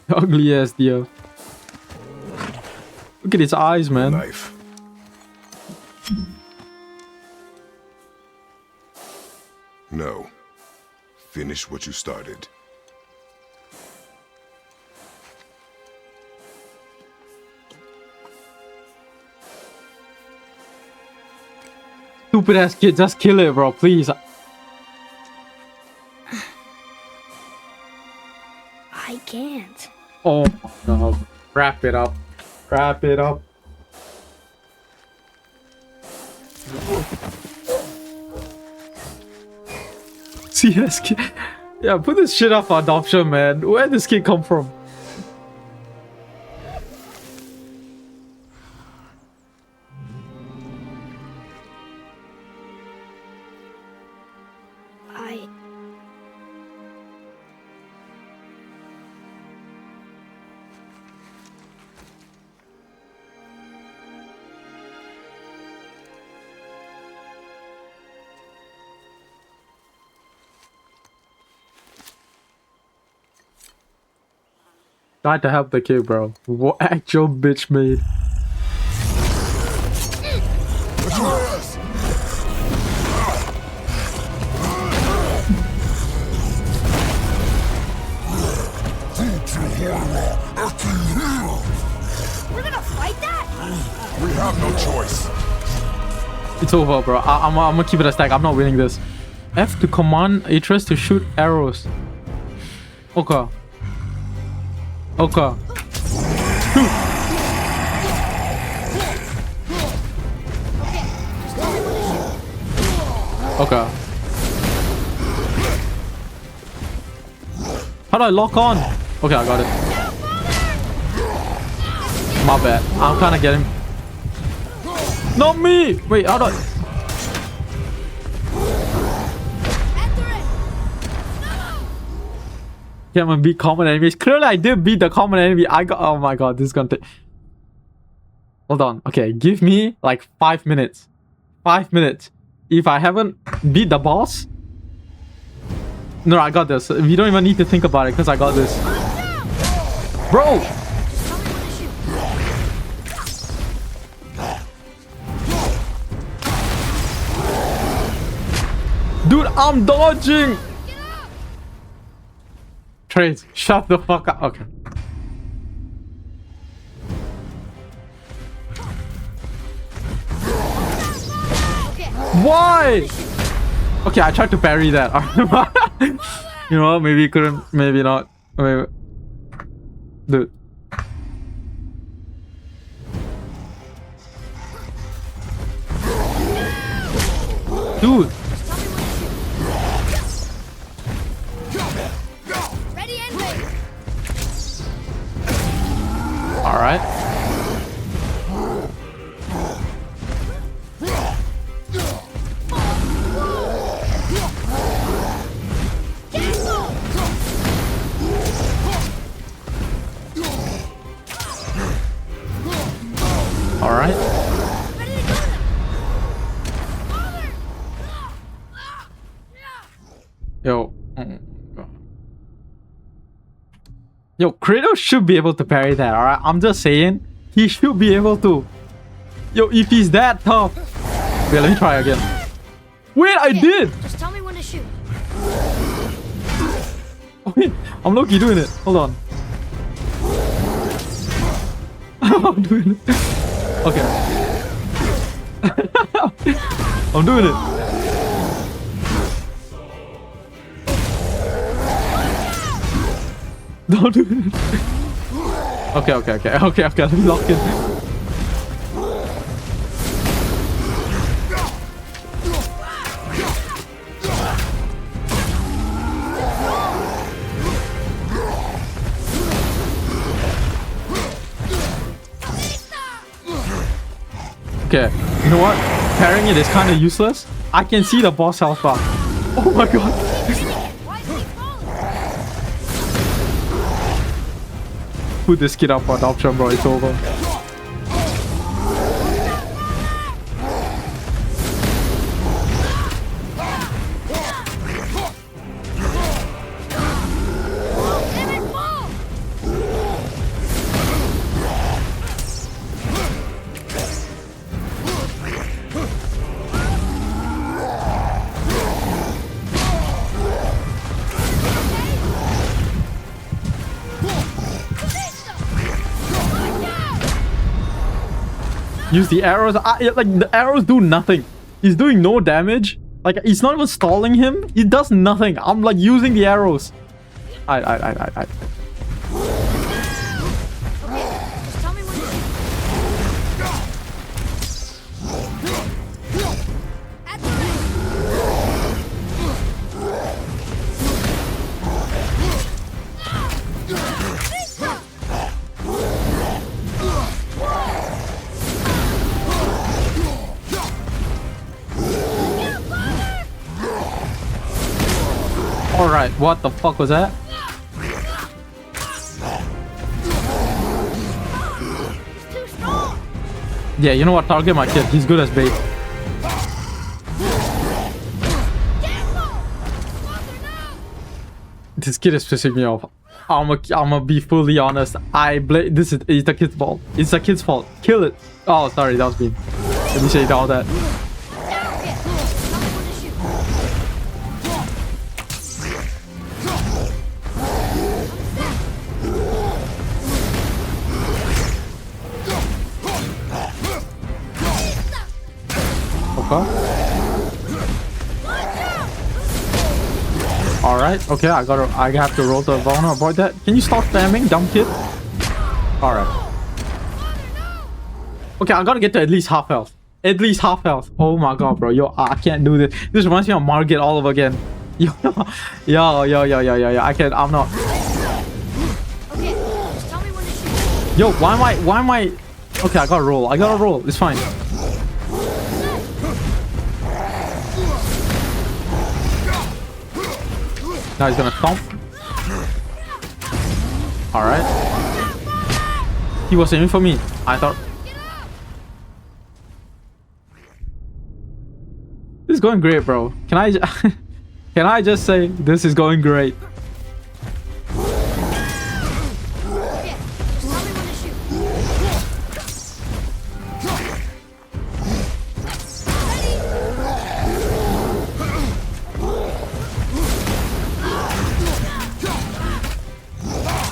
Speaker 1: Ugly ass deer. Look at his eyes, man.
Speaker 2: Knife. No. Finish what you started.
Speaker 1: Stupid ass kid, just kill it, bro, please.
Speaker 3: I can't.
Speaker 1: Oh my god. Wrap it up. Wrap it up. See this kid? Yeah, put this shit up for adoption, man. Where did this kid come from?
Speaker 3: I...
Speaker 1: Tried to help the kid, bro. What actual bitch made?
Speaker 3: We're gonna fight that?
Speaker 2: We have no choice.
Speaker 1: It's over, bro. I'm gonna keep it a stack. I'm not winning this. F to command Atreus to shoot arrows. Okay. Okay. Shoot. Okay. How do I lock on? Okay, I got it. My bad. I'm trying to get him. Not me! Wait, how do I... Yeah, I'm gonna beat common enemies. Clearly, I did beat the common enemy. I got... Oh my god, this is gonna take... Hold on. Okay, give me like 5 minutes. 5 minutes. If I haven't beat the boss... No, I got this. We don't even need to think about it because I got this. Bro! Dude, I'm dodging! Trace, shut the fuck up. Okay. Why? Okay, I tried to parry that. You know what? Maybe you couldn't. Maybe not. Wait. Dude. Dude.
Speaker 3: Ready and wait.
Speaker 1: All right. All right. Yo. Yo, Kratos should be able to parry that, alright? I'm just saying, he should be able to. Yo, if he's that tough. Wait, let me try again. Wait, I did!
Speaker 3: Just tell me when to shoot.
Speaker 1: Wait, I'm low-key doing it. Hold on. I'm doing it. Okay. I'm doing it. Don't do it. Okay. Let me lock in. Okay, you know what? Parrying it is kind of useless. I can see the boss health bar. Oh my god.
Speaker 3: Why is he falling?
Speaker 1: Put this kid up for adoption, bro. It's over.
Speaker 3: Emmett, fall!
Speaker 1: Use the arrows. Like the arrows do nothing. He's doing no damage. Like it's not even stalling him. It does nothing. I'm like using the arrows. I.
Speaker 3: Okay, just tell me when to shoot. At the ready. Vista!
Speaker 1: All right. What the fuck was that?
Speaker 3: He's too strong.
Speaker 1: Yeah, you know what? Target my kid. He's good as bait.
Speaker 3: Careful! Father, no!
Speaker 1: This kid is pissing me off. I'ma be fully honest. I blame. This is it's the kid's fault. It's the kid's fault. Kill it. Oh, sorry, that was me. Let me say all that.
Speaker 3: Down it! Tell me when to shoot.
Speaker 1: Okay. All right. Okay, I have to roll the vulner. Avoid that. Can you stop spamming, dumb kid? All right. Okay, I gotta get to at least half health. At least half health. Oh my god, bro. Yo, I can't do this. This reminds me of Margit all over again. Yo. I can't. I'm not.
Speaker 3: Okay, just tell me when to shoot.
Speaker 1: Yo, why am I? Okay, I gotta roll. It's fine. Now he's gonna stomp. Alright. He was aiming for me. I thought. This is going great, bro. Can I can I just say this is going great?
Speaker 3: Okay, just tell me when to shoot.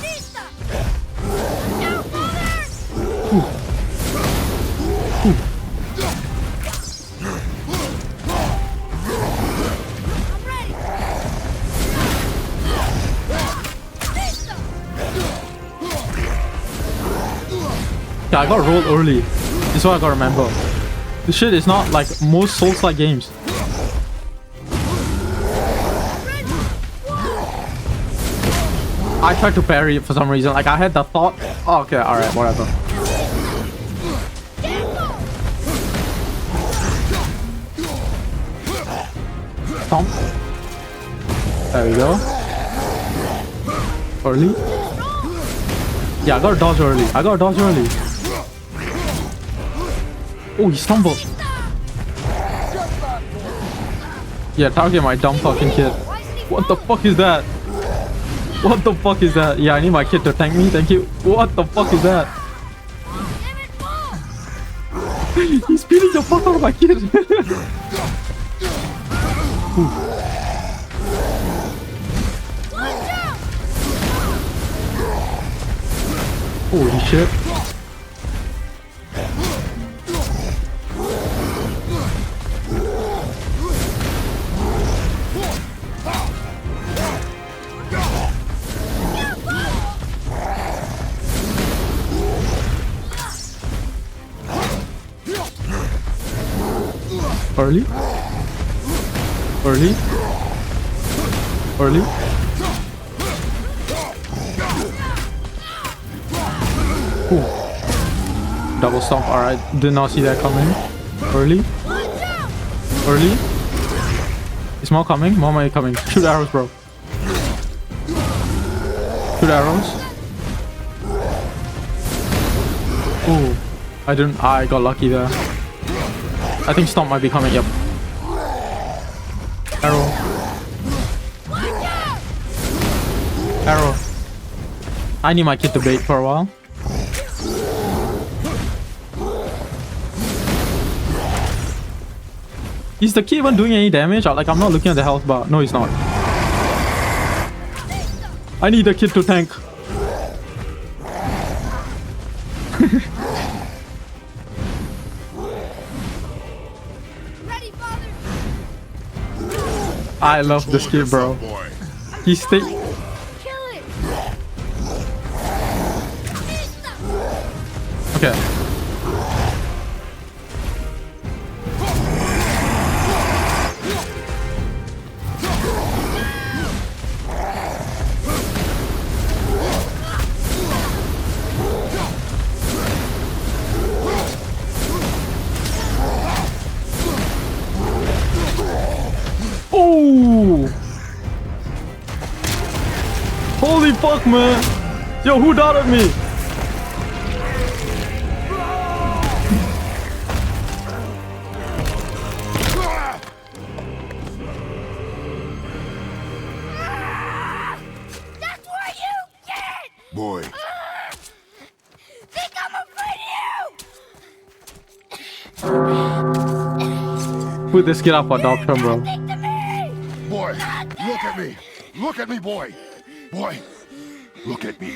Speaker 3: Vista! Now, Father! I'm ready. Vista!
Speaker 1: Yeah, I got rolled early. This is what I gotta remember. This shit is not like most Souls-like games. I tried to parry it for some reason. Like I had the thought. Oh, okay, alright, whatever. Stomp. There we go. Early. Yeah, I gotta dodge early. Oh, he stumbled. Yeah, target my dumb fucking kid. What the fuck is that? Yeah, I need my kid to tank me. Thank you. What the fuck is that? He's beating the fuck out of my kid. Holy shit. Early. Ooh. Double stomp. Alright, did not see that coming. Early. Early. Is more coming? More money coming. Shoot arrows, bro. Shoot arrows. Oh, I got lucky there. I think Stomp might be coming. Yep. Arrow. Arrow. I need my kid to bait for a while. Is the kid even doing any damage? Like, I'm not looking at the health bar. No, he's not. I need the kid to tank.
Speaker 3: Ready, father.
Speaker 1: I love this kid, bro.
Speaker 2: Boy.
Speaker 1: He's stay.
Speaker 3: Kill it.
Speaker 1: Okay. Oh! Holy fuck, man! Yo, who dotted me?
Speaker 3: That's where you get.
Speaker 2: Boy.
Speaker 3: Think I'm afraid of you?
Speaker 1: Put this kid up for adoption, bro.
Speaker 3: Think to me.
Speaker 2: Boy. Look at me. Look at me, boy. Boy. Look at me.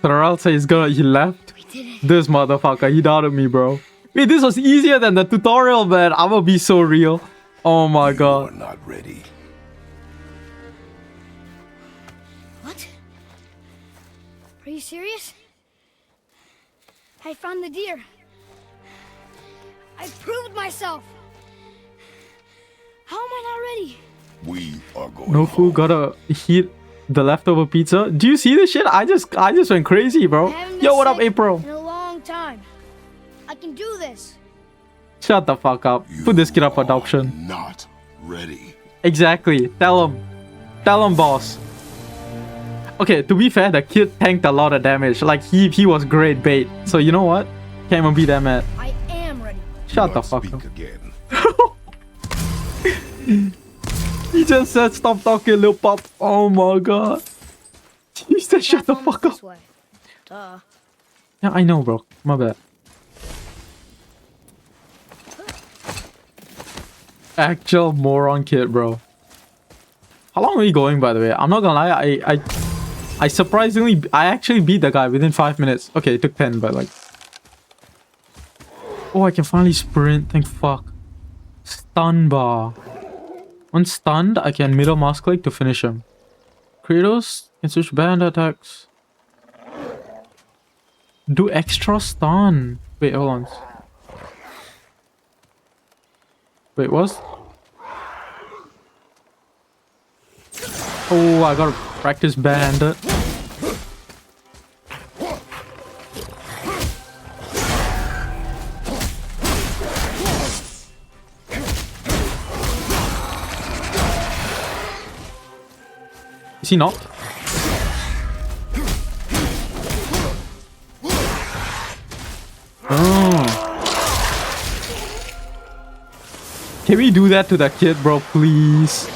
Speaker 1: Terrell says he left. This motherfucker, he doubted me, bro. Wait, this was easier than the tutorial, man. I'm gonna be so real. Oh my
Speaker 2: You're
Speaker 1: god.
Speaker 2: not ready.
Speaker 3: What? Are you serious? I found the deer. I proved myself. How am I not ready?
Speaker 2: We are going
Speaker 1: No food, gotta heat the leftover pizza. Do you see this shit? I just went crazy, bro.
Speaker 3: I haven't
Speaker 1: Yo,
Speaker 3: been
Speaker 1: what up,
Speaker 3: sick
Speaker 1: April?
Speaker 3: In a long time. I can do this.
Speaker 1: Shut the fuck up. Put this kid up for adoption.
Speaker 2: Not ready.
Speaker 1: Exactly. Tell him. Tell him, boss. Okay, to be fair, the kid tanked a lot of damage. Like, he was great bait. So, you know what? Can't even be that mad.
Speaker 3: I am ready.
Speaker 1: Shut
Speaker 2: Do
Speaker 1: the
Speaker 2: not
Speaker 1: fuck
Speaker 2: speak
Speaker 1: up.
Speaker 2: again.
Speaker 1: He just said, stop talking, Lil Pop. Oh my god. He said, shut the
Speaker 3: Platform
Speaker 1: fuck up.
Speaker 3: this way. Duh.
Speaker 1: Yeah, I know, bro. My bad. Actual moron kid, bro. How long are we going, by the way? I'm not gonna lie, I surprisingly, I actually beat the guy within 5 minutes. Okay, it took 10, but like... Oh, I can finally sprint, thank fuck. Stun bar. Once stunned, I can middle mouse click to finish him. Kratos can switch band attacks. Do extra stun. Wait, hold on. Wait, what? Oh, I gotta practice band. Is he not? Oh. Can we do that to the kid, bro, please?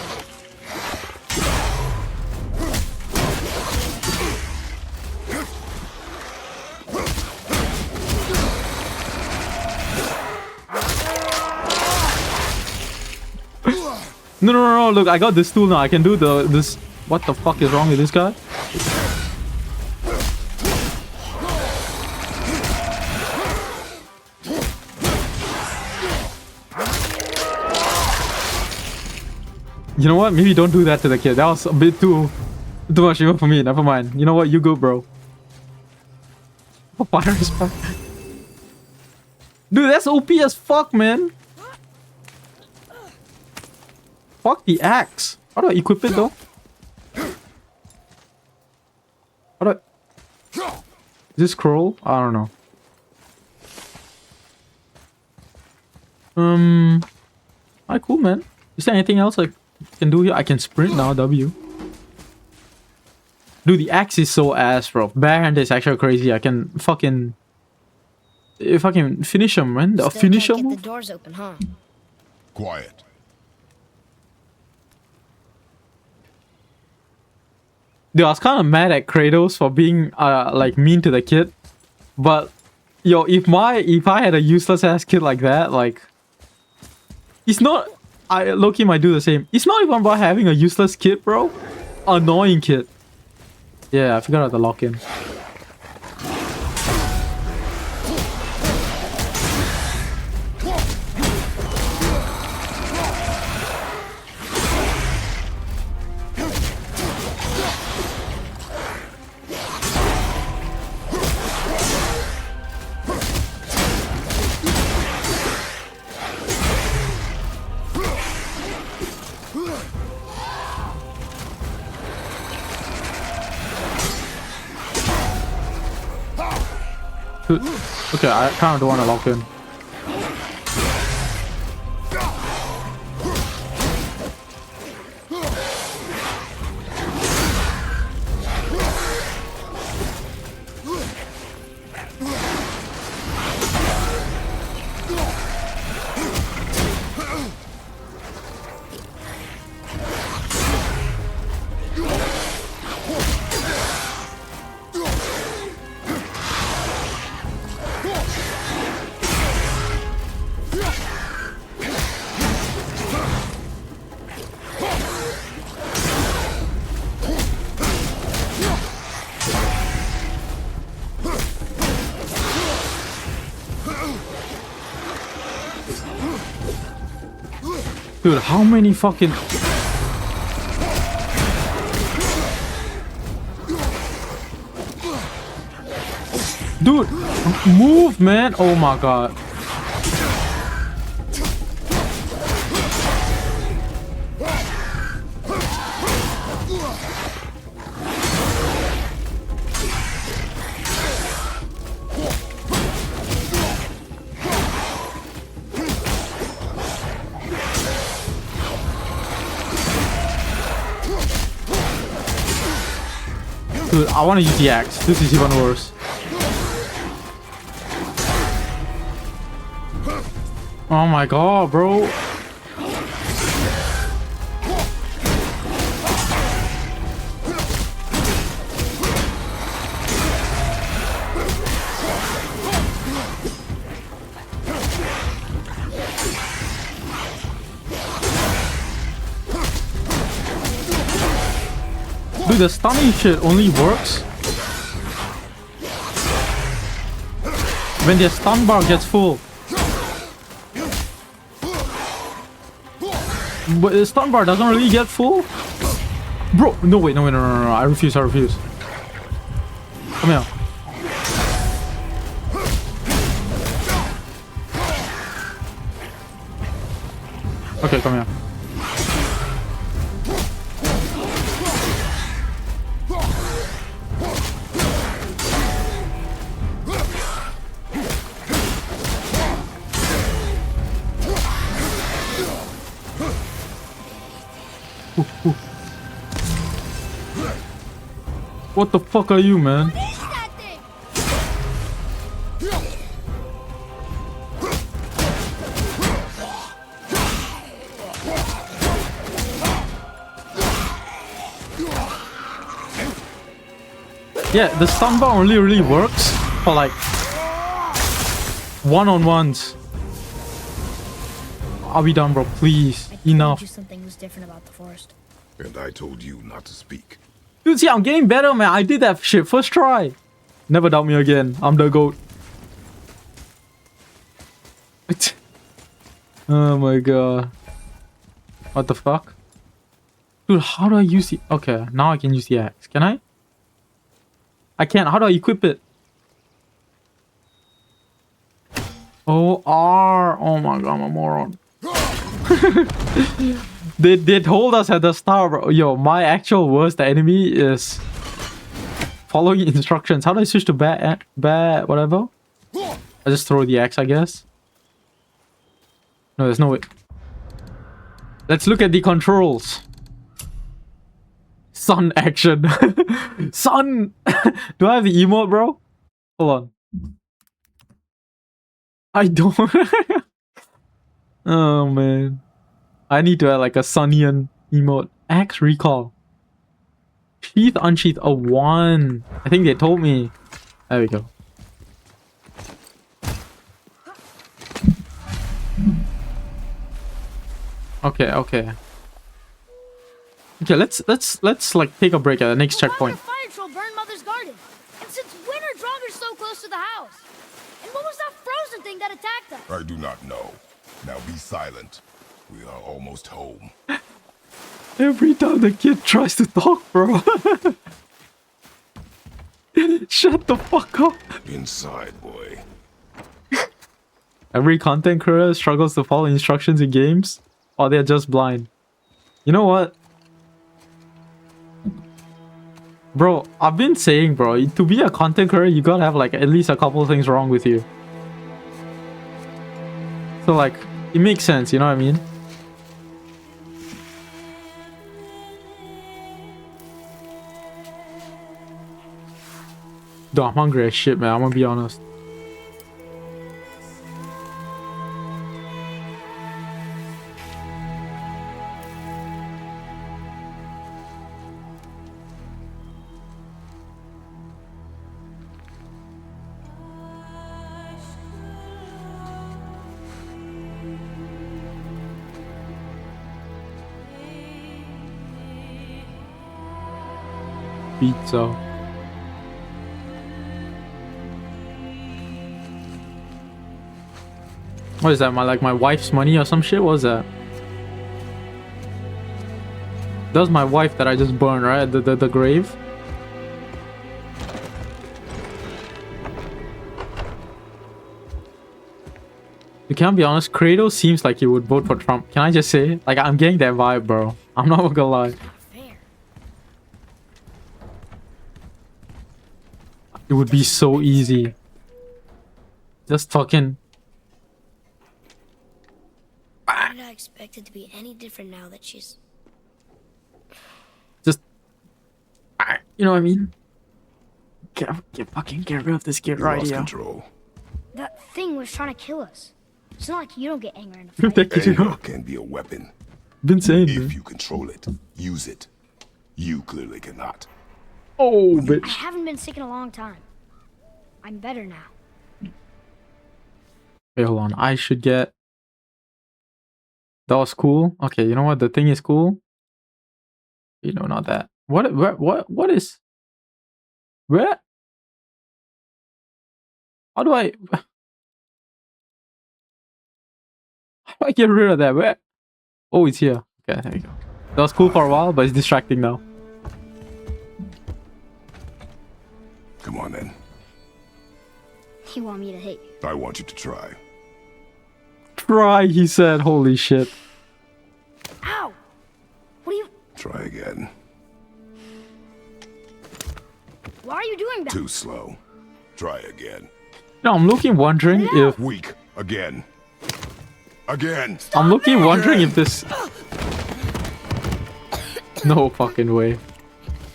Speaker 1: No, look, I got this tool now. I can do this. What the fuck is wrong with this guy? You know what? Maybe don't do that to the kid. That was a bit too much even for me. Never mind. You know what? You go, bro. Papyrus pack. Dude, that's OP as fuck, man. Fuck the axe. How do I equip it though? How do I... Is this scroll? I don't know. Alright, cool, man. Is there anything else I can do here? I can sprint now, W. Dude, the axe is so ass, bro. Barehand is actually crazy. I can fucking... If I can finish him, man.
Speaker 3: Still
Speaker 1: Finish
Speaker 3: can't
Speaker 1: him?
Speaker 3: get the doors open, huh?
Speaker 2: Quiet.
Speaker 1: Dude, I was kind of mad at Kratos for being, like, mean to the kid. But, yo, if I had a useless ass kid like that, like... It's not... Loki might do the same. It's not even about having a useless kid, bro. Annoying kid. Yeah, I figured out the lock-in. Okay, I kind of don't want to lock in. Dude, how many fucking... Dude, move, man. Oh my god. Dude, I want to use the axe. This is even worse. Oh my god, bro. Dude, the stunning shit only works when their stun bar gets full. But the stun bar doesn't really get full. Bro, no wait, no. I refuse. Come here. Okay, come here. What the fuck are you, man? Yeah, the stun bar only really works for like one-on-ones. Are we done, bro? Please, enough.
Speaker 3: Something was different about the forest.
Speaker 2: And I told you not to speak.
Speaker 1: Dude, see, I'm getting better, man. I did that shit first try. Never doubt me again. I'm the GOAT. Oh my god. What the fuck? Dude, how do I use the... Okay, now I can use the axe. Can I? I can't. How do I equip it? Oh, R. Oh my god, I'm a moron. They told us at the start, bro. Yo, my actual worst enemy is following instructions. How do I switch to bat, whatever? I just throw the axe, I guess. No, there's no way. Let's look at the controls. Sun action. Sun! Do I have the emote, bro? Hold on. I don't. Oh, man. I need to add like a Sunnian emote. Axe recall. Sheath, unsheath, a 1. I think they told me. There we go. Okay, okay. Okay, let's like take a break at the next checkpoint.
Speaker 3: Why would a fire troll burn Mother's garden? And since when are Draugrs so close to the house? And what was that frozen thing that attacked us?
Speaker 2: I do not know. Now be silent. We are almost home.
Speaker 1: Every time the kid tries to talk, bro. Shut the fuck up.
Speaker 2: Inside, boy.
Speaker 1: Every content creator struggles to follow instructions in games, or they're just blind. You know what? Bro, I've been saying, bro, to be a content creator, you gotta have like at least a couple of things wrong with you. So like, it makes sense, you know what I mean? Dude, I'm hungry as shit, man. I'm gonna be honest. Pizza. What is that? My wife's money or some shit? What was that? That was my wife that I just burned, right? The grave. You can't be honest. Kratos seems like he would vote for Trump. Can I just say? Like, I'm getting that vibe, bro. I'm not gonna lie.
Speaker 3: Fair.
Speaker 1: It would be so easy. Just fucking.
Speaker 3: Why did I expect it to be any different now that she's...
Speaker 1: Just. You know what I mean? Fucking get rid of this kid
Speaker 2: You
Speaker 1: right
Speaker 2: lost
Speaker 1: here.
Speaker 2: control.
Speaker 3: That thing was trying to kill us. It's not like you don't get angry in a fight.
Speaker 1: Thank you.
Speaker 2: Anger can be a weapon.
Speaker 1: Been saying,
Speaker 2: If
Speaker 1: man.
Speaker 2: you control it, use it. You clearly cannot.
Speaker 1: Oh,
Speaker 3: I
Speaker 1: bitch.
Speaker 3: haven't been sick in a long time. I'm better now.
Speaker 1: Wait, hold on. I should get. That was cool. Okay, you know what? The thing is cool. You know, not that. What is? Where? How do I? How do I get rid of that? Where? Oh, it's here. Okay, there you go. That was cool for a while, but it's distracting now.
Speaker 2: Come on then.
Speaker 3: You want me to hit you?
Speaker 2: I want you to try.
Speaker 1: Try, he said. Holy shit.
Speaker 3: Ow! What are you...
Speaker 2: Try again.
Speaker 3: Why are you doing that?
Speaker 2: Too slow. Try again.
Speaker 1: No, I'm looking, wondering if.
Speaker 2: Weak. Again. Again.
Speaker 1: I'm looking, wondering if this. No fucking way.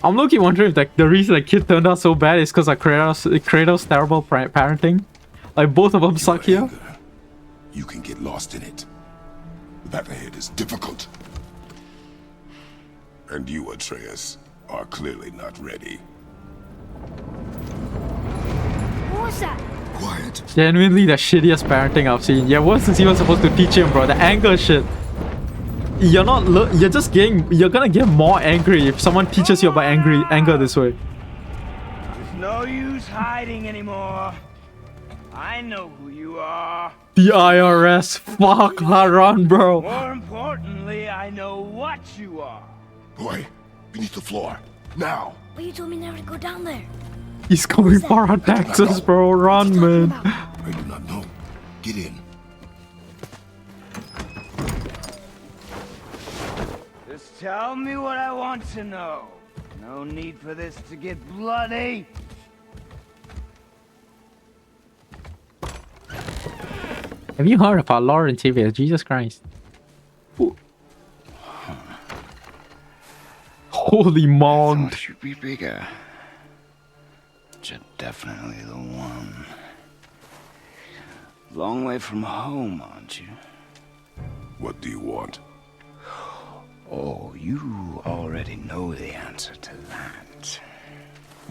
Speaker 1: I'm looking, wondering if like the reason the kid turned out so bad is because of Kratos' terrible parenting. Like both of them suck here.
Speaker 2: Anger. You can get lost in it. The path ahead is difficult. And you, Atreus, are clearly not ready.
Speaker 3: What was that?
Speaker 2: Quiet.
Speaker 1: Genuinely the shittiest parenting I've seen. Yeah, what's this even supposed to teach him, bro? The anger shit. You're not. You're just getting. You're gonna get more angry if someone teaches you about anger this way.
Speaker 4: There's no use hiding anymore. I know who you are.
Speaker 1: The IRS. Fuck, Haran, bro.
Speaker 4: More importantly, I know what you are.
Speaker 2: Boy, beneath the floor. Now.
Speaker 3: But you told me never to go down there.
Speaker 1: He's coming for our taxes, bro. Run, man.
Speaker 2: I do not know. Get in.
Speaker 4: Just tell me what I want to know. No need for this to get bloody.
Speaker 1: Have you heard about Lauren TV? Jesus Christ. Holy mong.
Speaker 4: Thought you'd be bigger. But you're definitely the one. Long way from home, aren't you?
Speaker 2: What do you want?
Speaker 4: Oh, you already know the answer to that.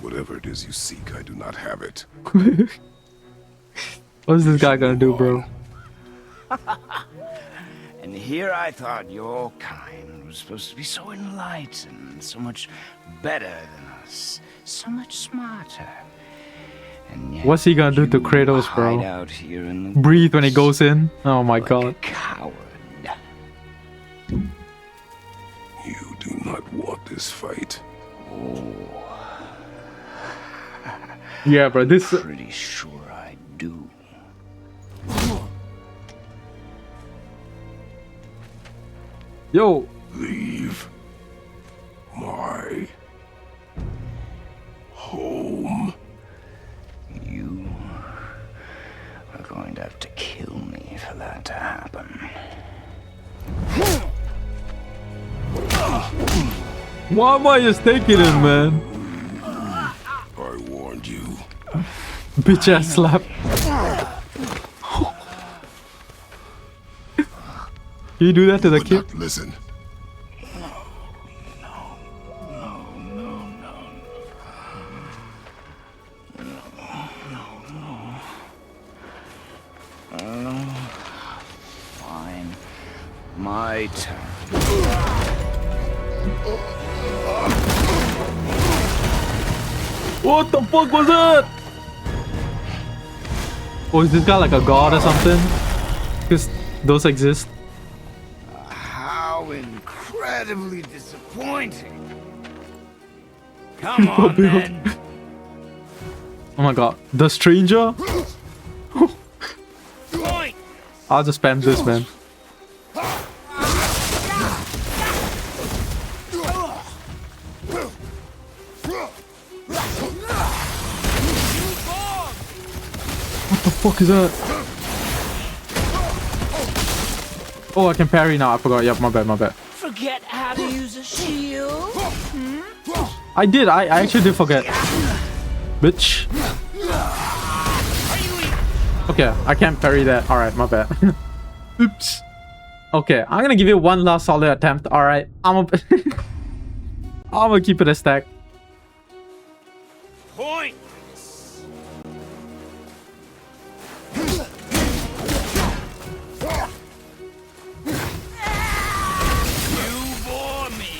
Speaker 2: Whatever it is you seek, I do not have it.
Speaker 1: What's this guy gonna do, bro?
Speaker 4: And here I thought your kind was supposed to be so enlightened, so much better than us, so much smarter. And yet
Speaker 1: What's he gonna do to
Speaker 4: you
Speaker 1: Kratos, bro?
Speaker 4: hide out here in the
Speaker 1: Breathe when he
Speaker 4: woods
Speaker 1: goes in. Oh my
Speaker 4: like
Speaker 1: god.
Speaker 4: a coward.
Speaker 2: You do not want this fight.
Speaker 1: Yeah, bro. This.
Speaker 4: Pretty sure I do.
Speaker 1: Yo.
Speaker 2: Leave my home.
Speaker 4: You are going to have to kill me for that to happen.
Speaker 1: Why am I just taking him, man?
Speaker 2: I warned you.
Speaker 1: Bitch ass slap. You do that to the
Speaker 2: Would
Speaker 1: kid?
Speaker 2: not listen.
Speaker 4: Fine. My turn.
Speaker 1: What the fuck was that? Oh, is this guy like a god or something? Because those exist.
Speaker 4: How incredibly disappointing. Come on, then.
Speaker 1: Oh my god. The stranger?
Speaker 4: Point.
Speaker 1: I'll just spam this, man. What the fuck is that? Oh, I can parry now. I forgot. Yep, my bad, my bad.
Speaker 5: Forget how to use a shield?
Speaker 1: I did. I actually did forget. Bitch. Okay, I can't parry that. Alright, my bad. Oops. Okay, I'm gonna give you one last solid attempt. Alright, I'm gonna keep it a stack.
Speaker 4: Point. You bore me.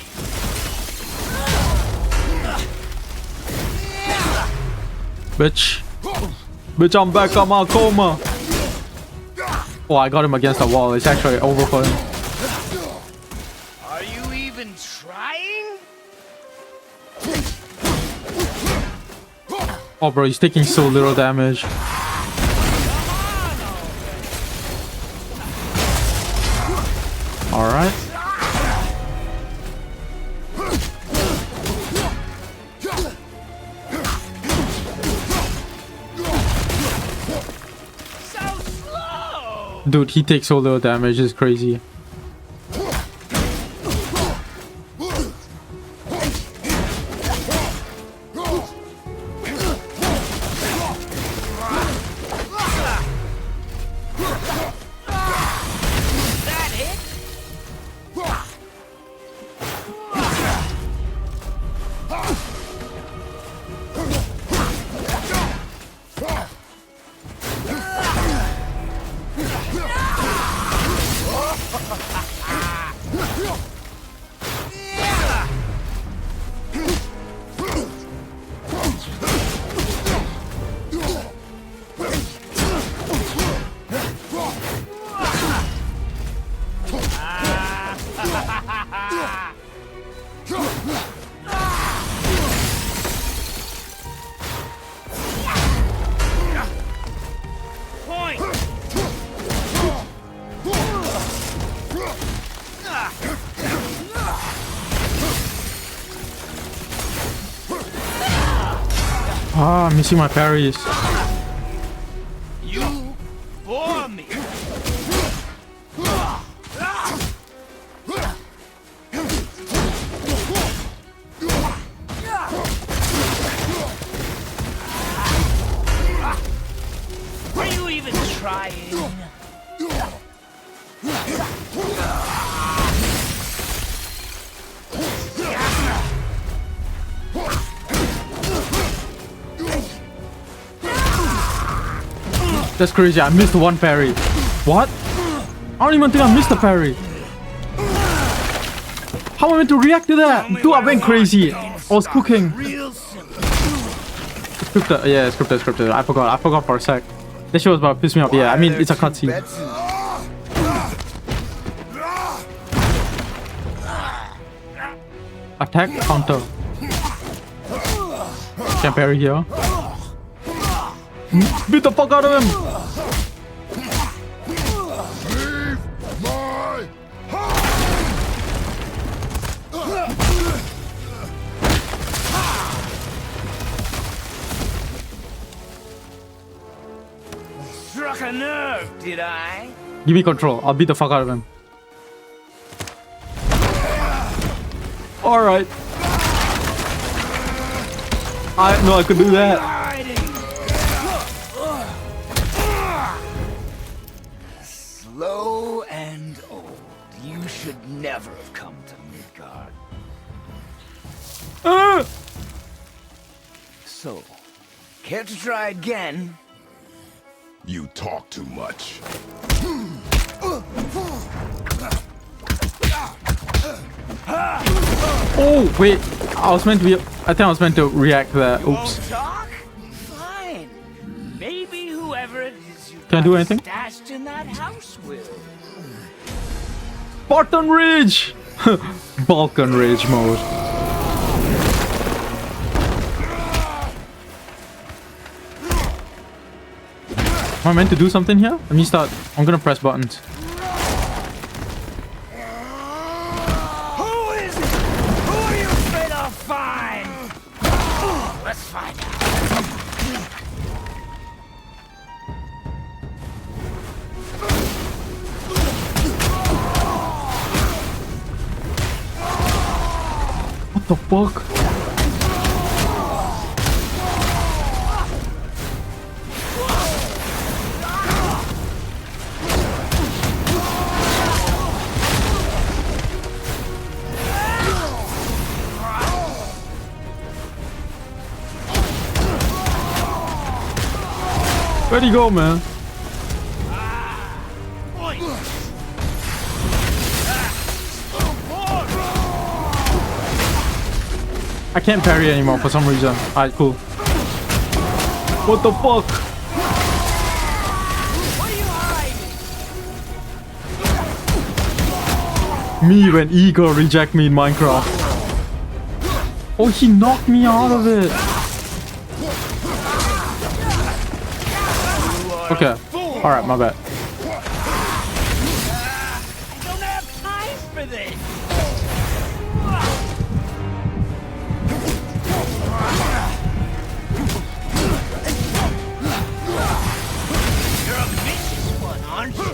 Speaker 1: Bitch. Bitch, I'm back on my coma. Oh, I got him against the wall. It's actually over for him.
Speaker 4: Are you even trying?
Speaker 1: Oh, bro, he's taking so little damage. Alright.
Speaker 4: So slow.
Speaker 1: Dude, he takes so little damage. It's crazy.
Speaker 4: That it? Point.
Speaker 1: Ah, I'm missing my parries.
Speaker 4: You bore me.
Speaker 5: trying.
Speaker 1: That's crazy. I missed one parry. What? I don't even think I missed the parry. How am I meant to react to that? Dude, I went crazy. I was cooking.
Speaker 5: Real simple.
Speaker 1: Scripted. Yeah, scripted. I forgot for a sec. That shit was about to piss me off. Yeah, I mean, it's a cutscene. Attack, counter. Can parry here. Beat the fuck out of him.
Speaker 2: Leave my
Speaker 4: Struck a nerve, did I?
Speaker 1: Give me control. I'll beat the fuck out of him. Alright. I know I could do that.
Speaker 4: Slow and old. You should never have come to Midgard.
Speaker 1: Ah!
Speaker 4: So, care to try again?
Speaker 2: You talk too much.
Speaker 1: Oh, wait. I think I was meant to react to that. Oops.
Speaker 4: Won't talk? Fine. Maybe whoever it is you
Speaker 1: Can I do
Speaker 4: got
Speaker 1: anything?
Speaker 4: stashed in that house will.
Speaker 1: Spartan Rage! Balkan Rage mode. Am I meant to do something here? Let me start. I'm gonna press buttons.
Speaker 4: Who is it? Who are you afraid I'll find? Let's find out.
Speaker 1: What the fuck? Where'd he go, man? I can't parry anymore for some reason. Alright, cool. What the fuck? Me when ego reject me in Minecraft. Oh, he knocked me out of it. Okay. Alright, my bad.
Speaker 5: I don't have time for this.
Speaker 4: You're a vicious one, aren't you?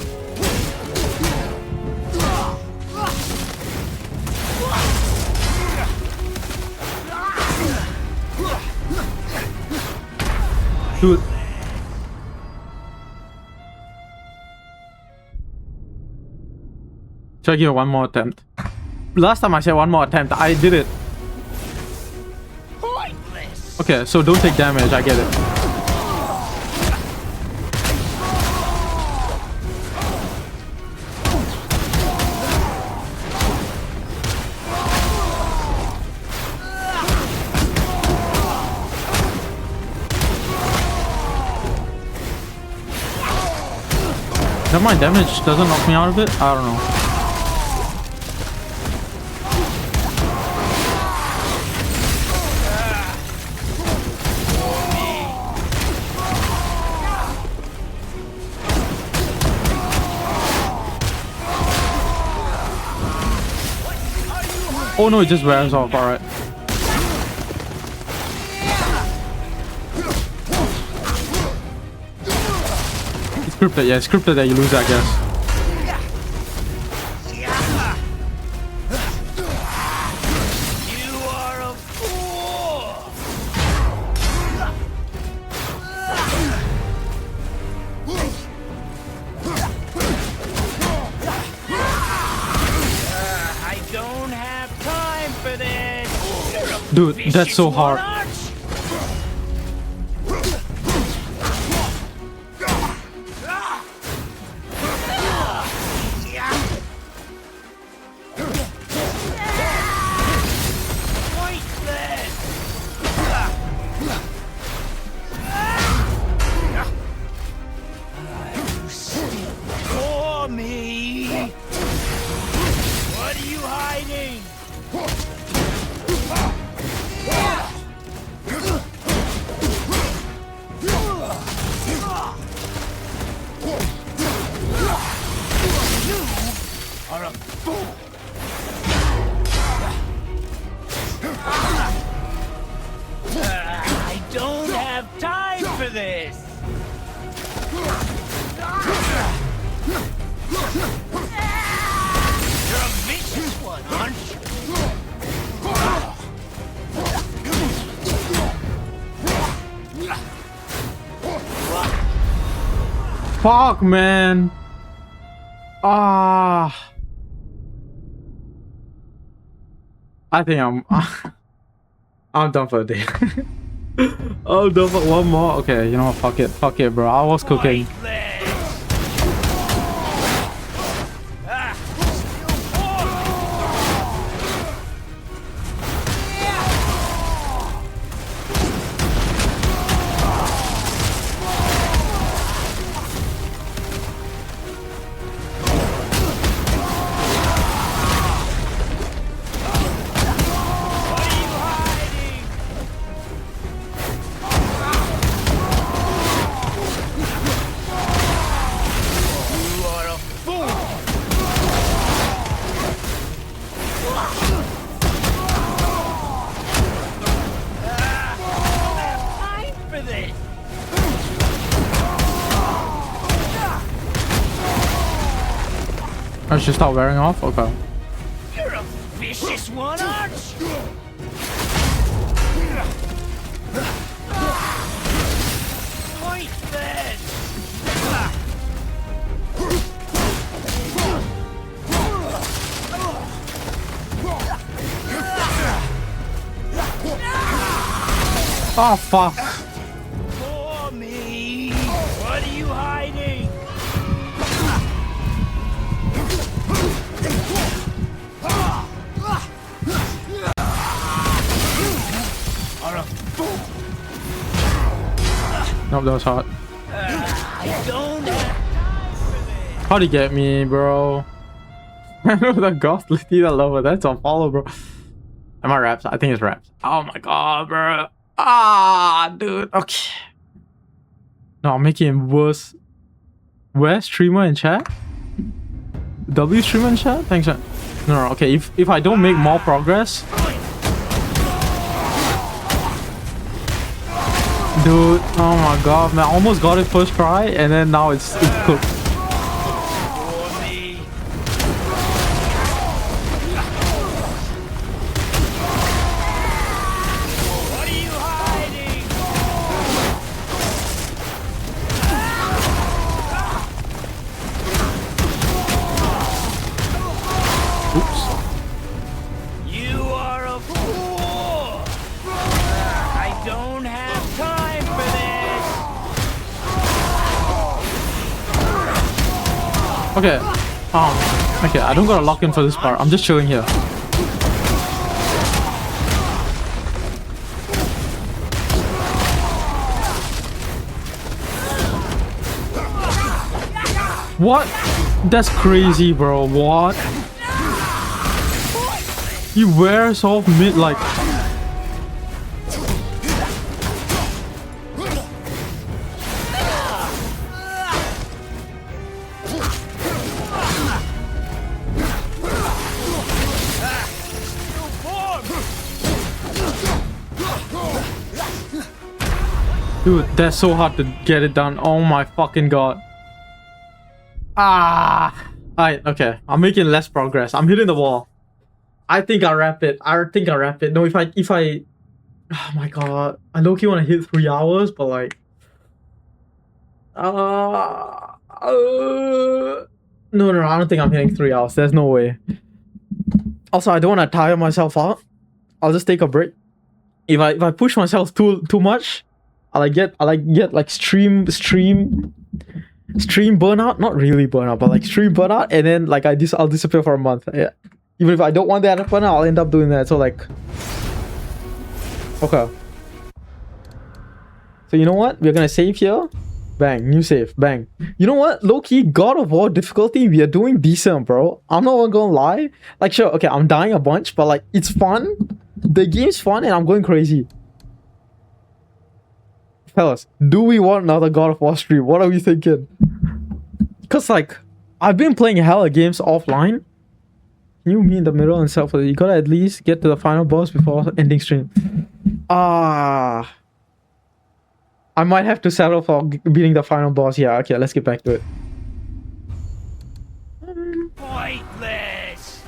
Speaker 1: Dude. Should I give it one more attempt? Last time I said one more attempt, I did it.
Speaker 5: Pointless.
Speaker 1: Okay, so don't take damage, I get it. Never mind, damage doesn't knock me out of it? I don't know. Oh no, it just wears off, alright. It's scripted, yeah, it's scripted that you lose, I guess.
Speaker 5: You are a fool.
Speaker 1: Dude, that's
Speaker 5: vicious
Speaker 1: so
Speaker 5: one
Speaker 1: hard.
Speaker 5: arch. Pointless. For me. What are you hiding? Are a fool. I don't have time for this. You're a vicious one, aren't you?
Speaker 1: Fuck, man. Ah. I think I'm done for the day. I'm done for one more. Okay, you know what? Fuck it, bro. I was cooking.
Speaker 5: Pointless. Ah, still What are you hiding? You are a fool. I don't have time for this.
Speaker 1: I should start wearing off. Okay.
Speaker 5: You're a vicious one, aren't you? Pointless.
Speaker 1: Oh fuck.
Speaker 5: For me. What are you hiding? Are a fool.
Speaker 1: Nope, that was hot.
Speaker 5: I don't have time for this.
Speaker 1: How'd he get me, bro? I know that Goth Latina lover. That's on follow, bro. Am I raps? I think it's raps. Oh my god, bro. Ah, dude. Okay. No, I'm making it worse. Where streamer in chat? W streamer in chat? Thanks, man. No, okay. If I don't make more progress, dude. Oh my god, man. I almost got it first try, and then now it's cooked.
Speaker 5: For me. What are you hiding?
Speaker 1: Oops.
Speaker 5: You are a fool. I don't have time for this.
Speaker 1: Okay. Okay. I don't gotta lock in for this part. I'm just chilling here. What? That's crazy, bro. What? He wears off mid like. Dude, that's so hard to get it done. Oh my fucking god. Alright, okay. I'm making less progress. I'm hitting the wall. I think I'll wrap it. No, if I oh my god. I low-key want to hit 3 hours, but like no, I don't think I'm hitting 3 hours. There's no way. Also, I don't want to tire myself out. I'll just take a break. if I push myself too much, I get like stream burnout. Not really burnout, but like stream burnout, and then like I'll disappear for a month. Yeah. Even if I don't want that to happen, I'll end up doing that. So like, okay. So you know what? We're gonna save here. Bang, new save. Bang. You know what? Low-key, God of War difficulty, we are doing decent, bro. I'm not gonna lie. Like, sure, okay, I'm dying a bunch, but like, it's fun. The game's fun, and I'm going crazy. Fellas, do we want another God of War stream? What are we thinking? Because like, I've been playing hella games offline. Can you meet in the middle and stuff? You gotta at least get to the final boss before ending stream. I might have to settle for beating the final boss. Yeah, okay, let's get back to it.
Speaker 5: Pointless.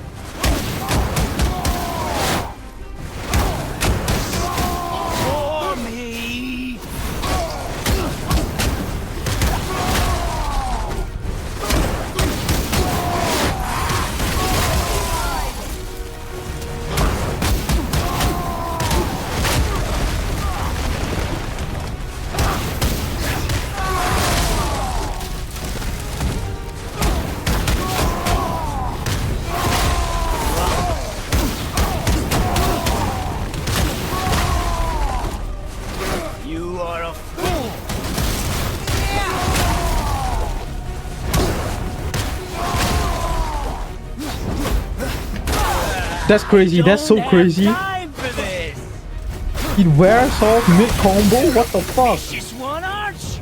Speaker 5: For me. You are a fool.
Speaker 1: That's crazy. That's so
Speaker 5: Don't have
Speaker 1: crazy.
Speaker 5: time for this.
Speaker 1: It wears off mid combo. What the fuck?
Speaker 5: Just one arch.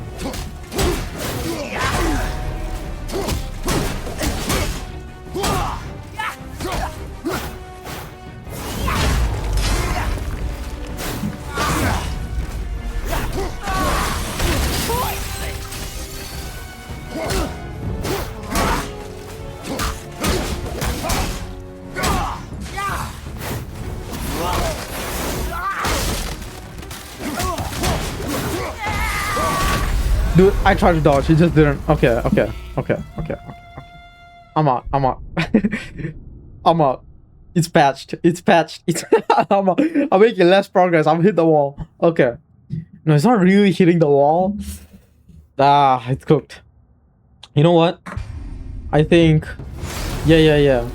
Speaker 1: Dude, I tried to dodge. It just didn't. Okay. I'm out. I'm out. It's patched. It's I'm making less progress. I'm hit the wall. Okay. No, it's not really hitting the wall. It's cooked. You know what? I think. Yeah.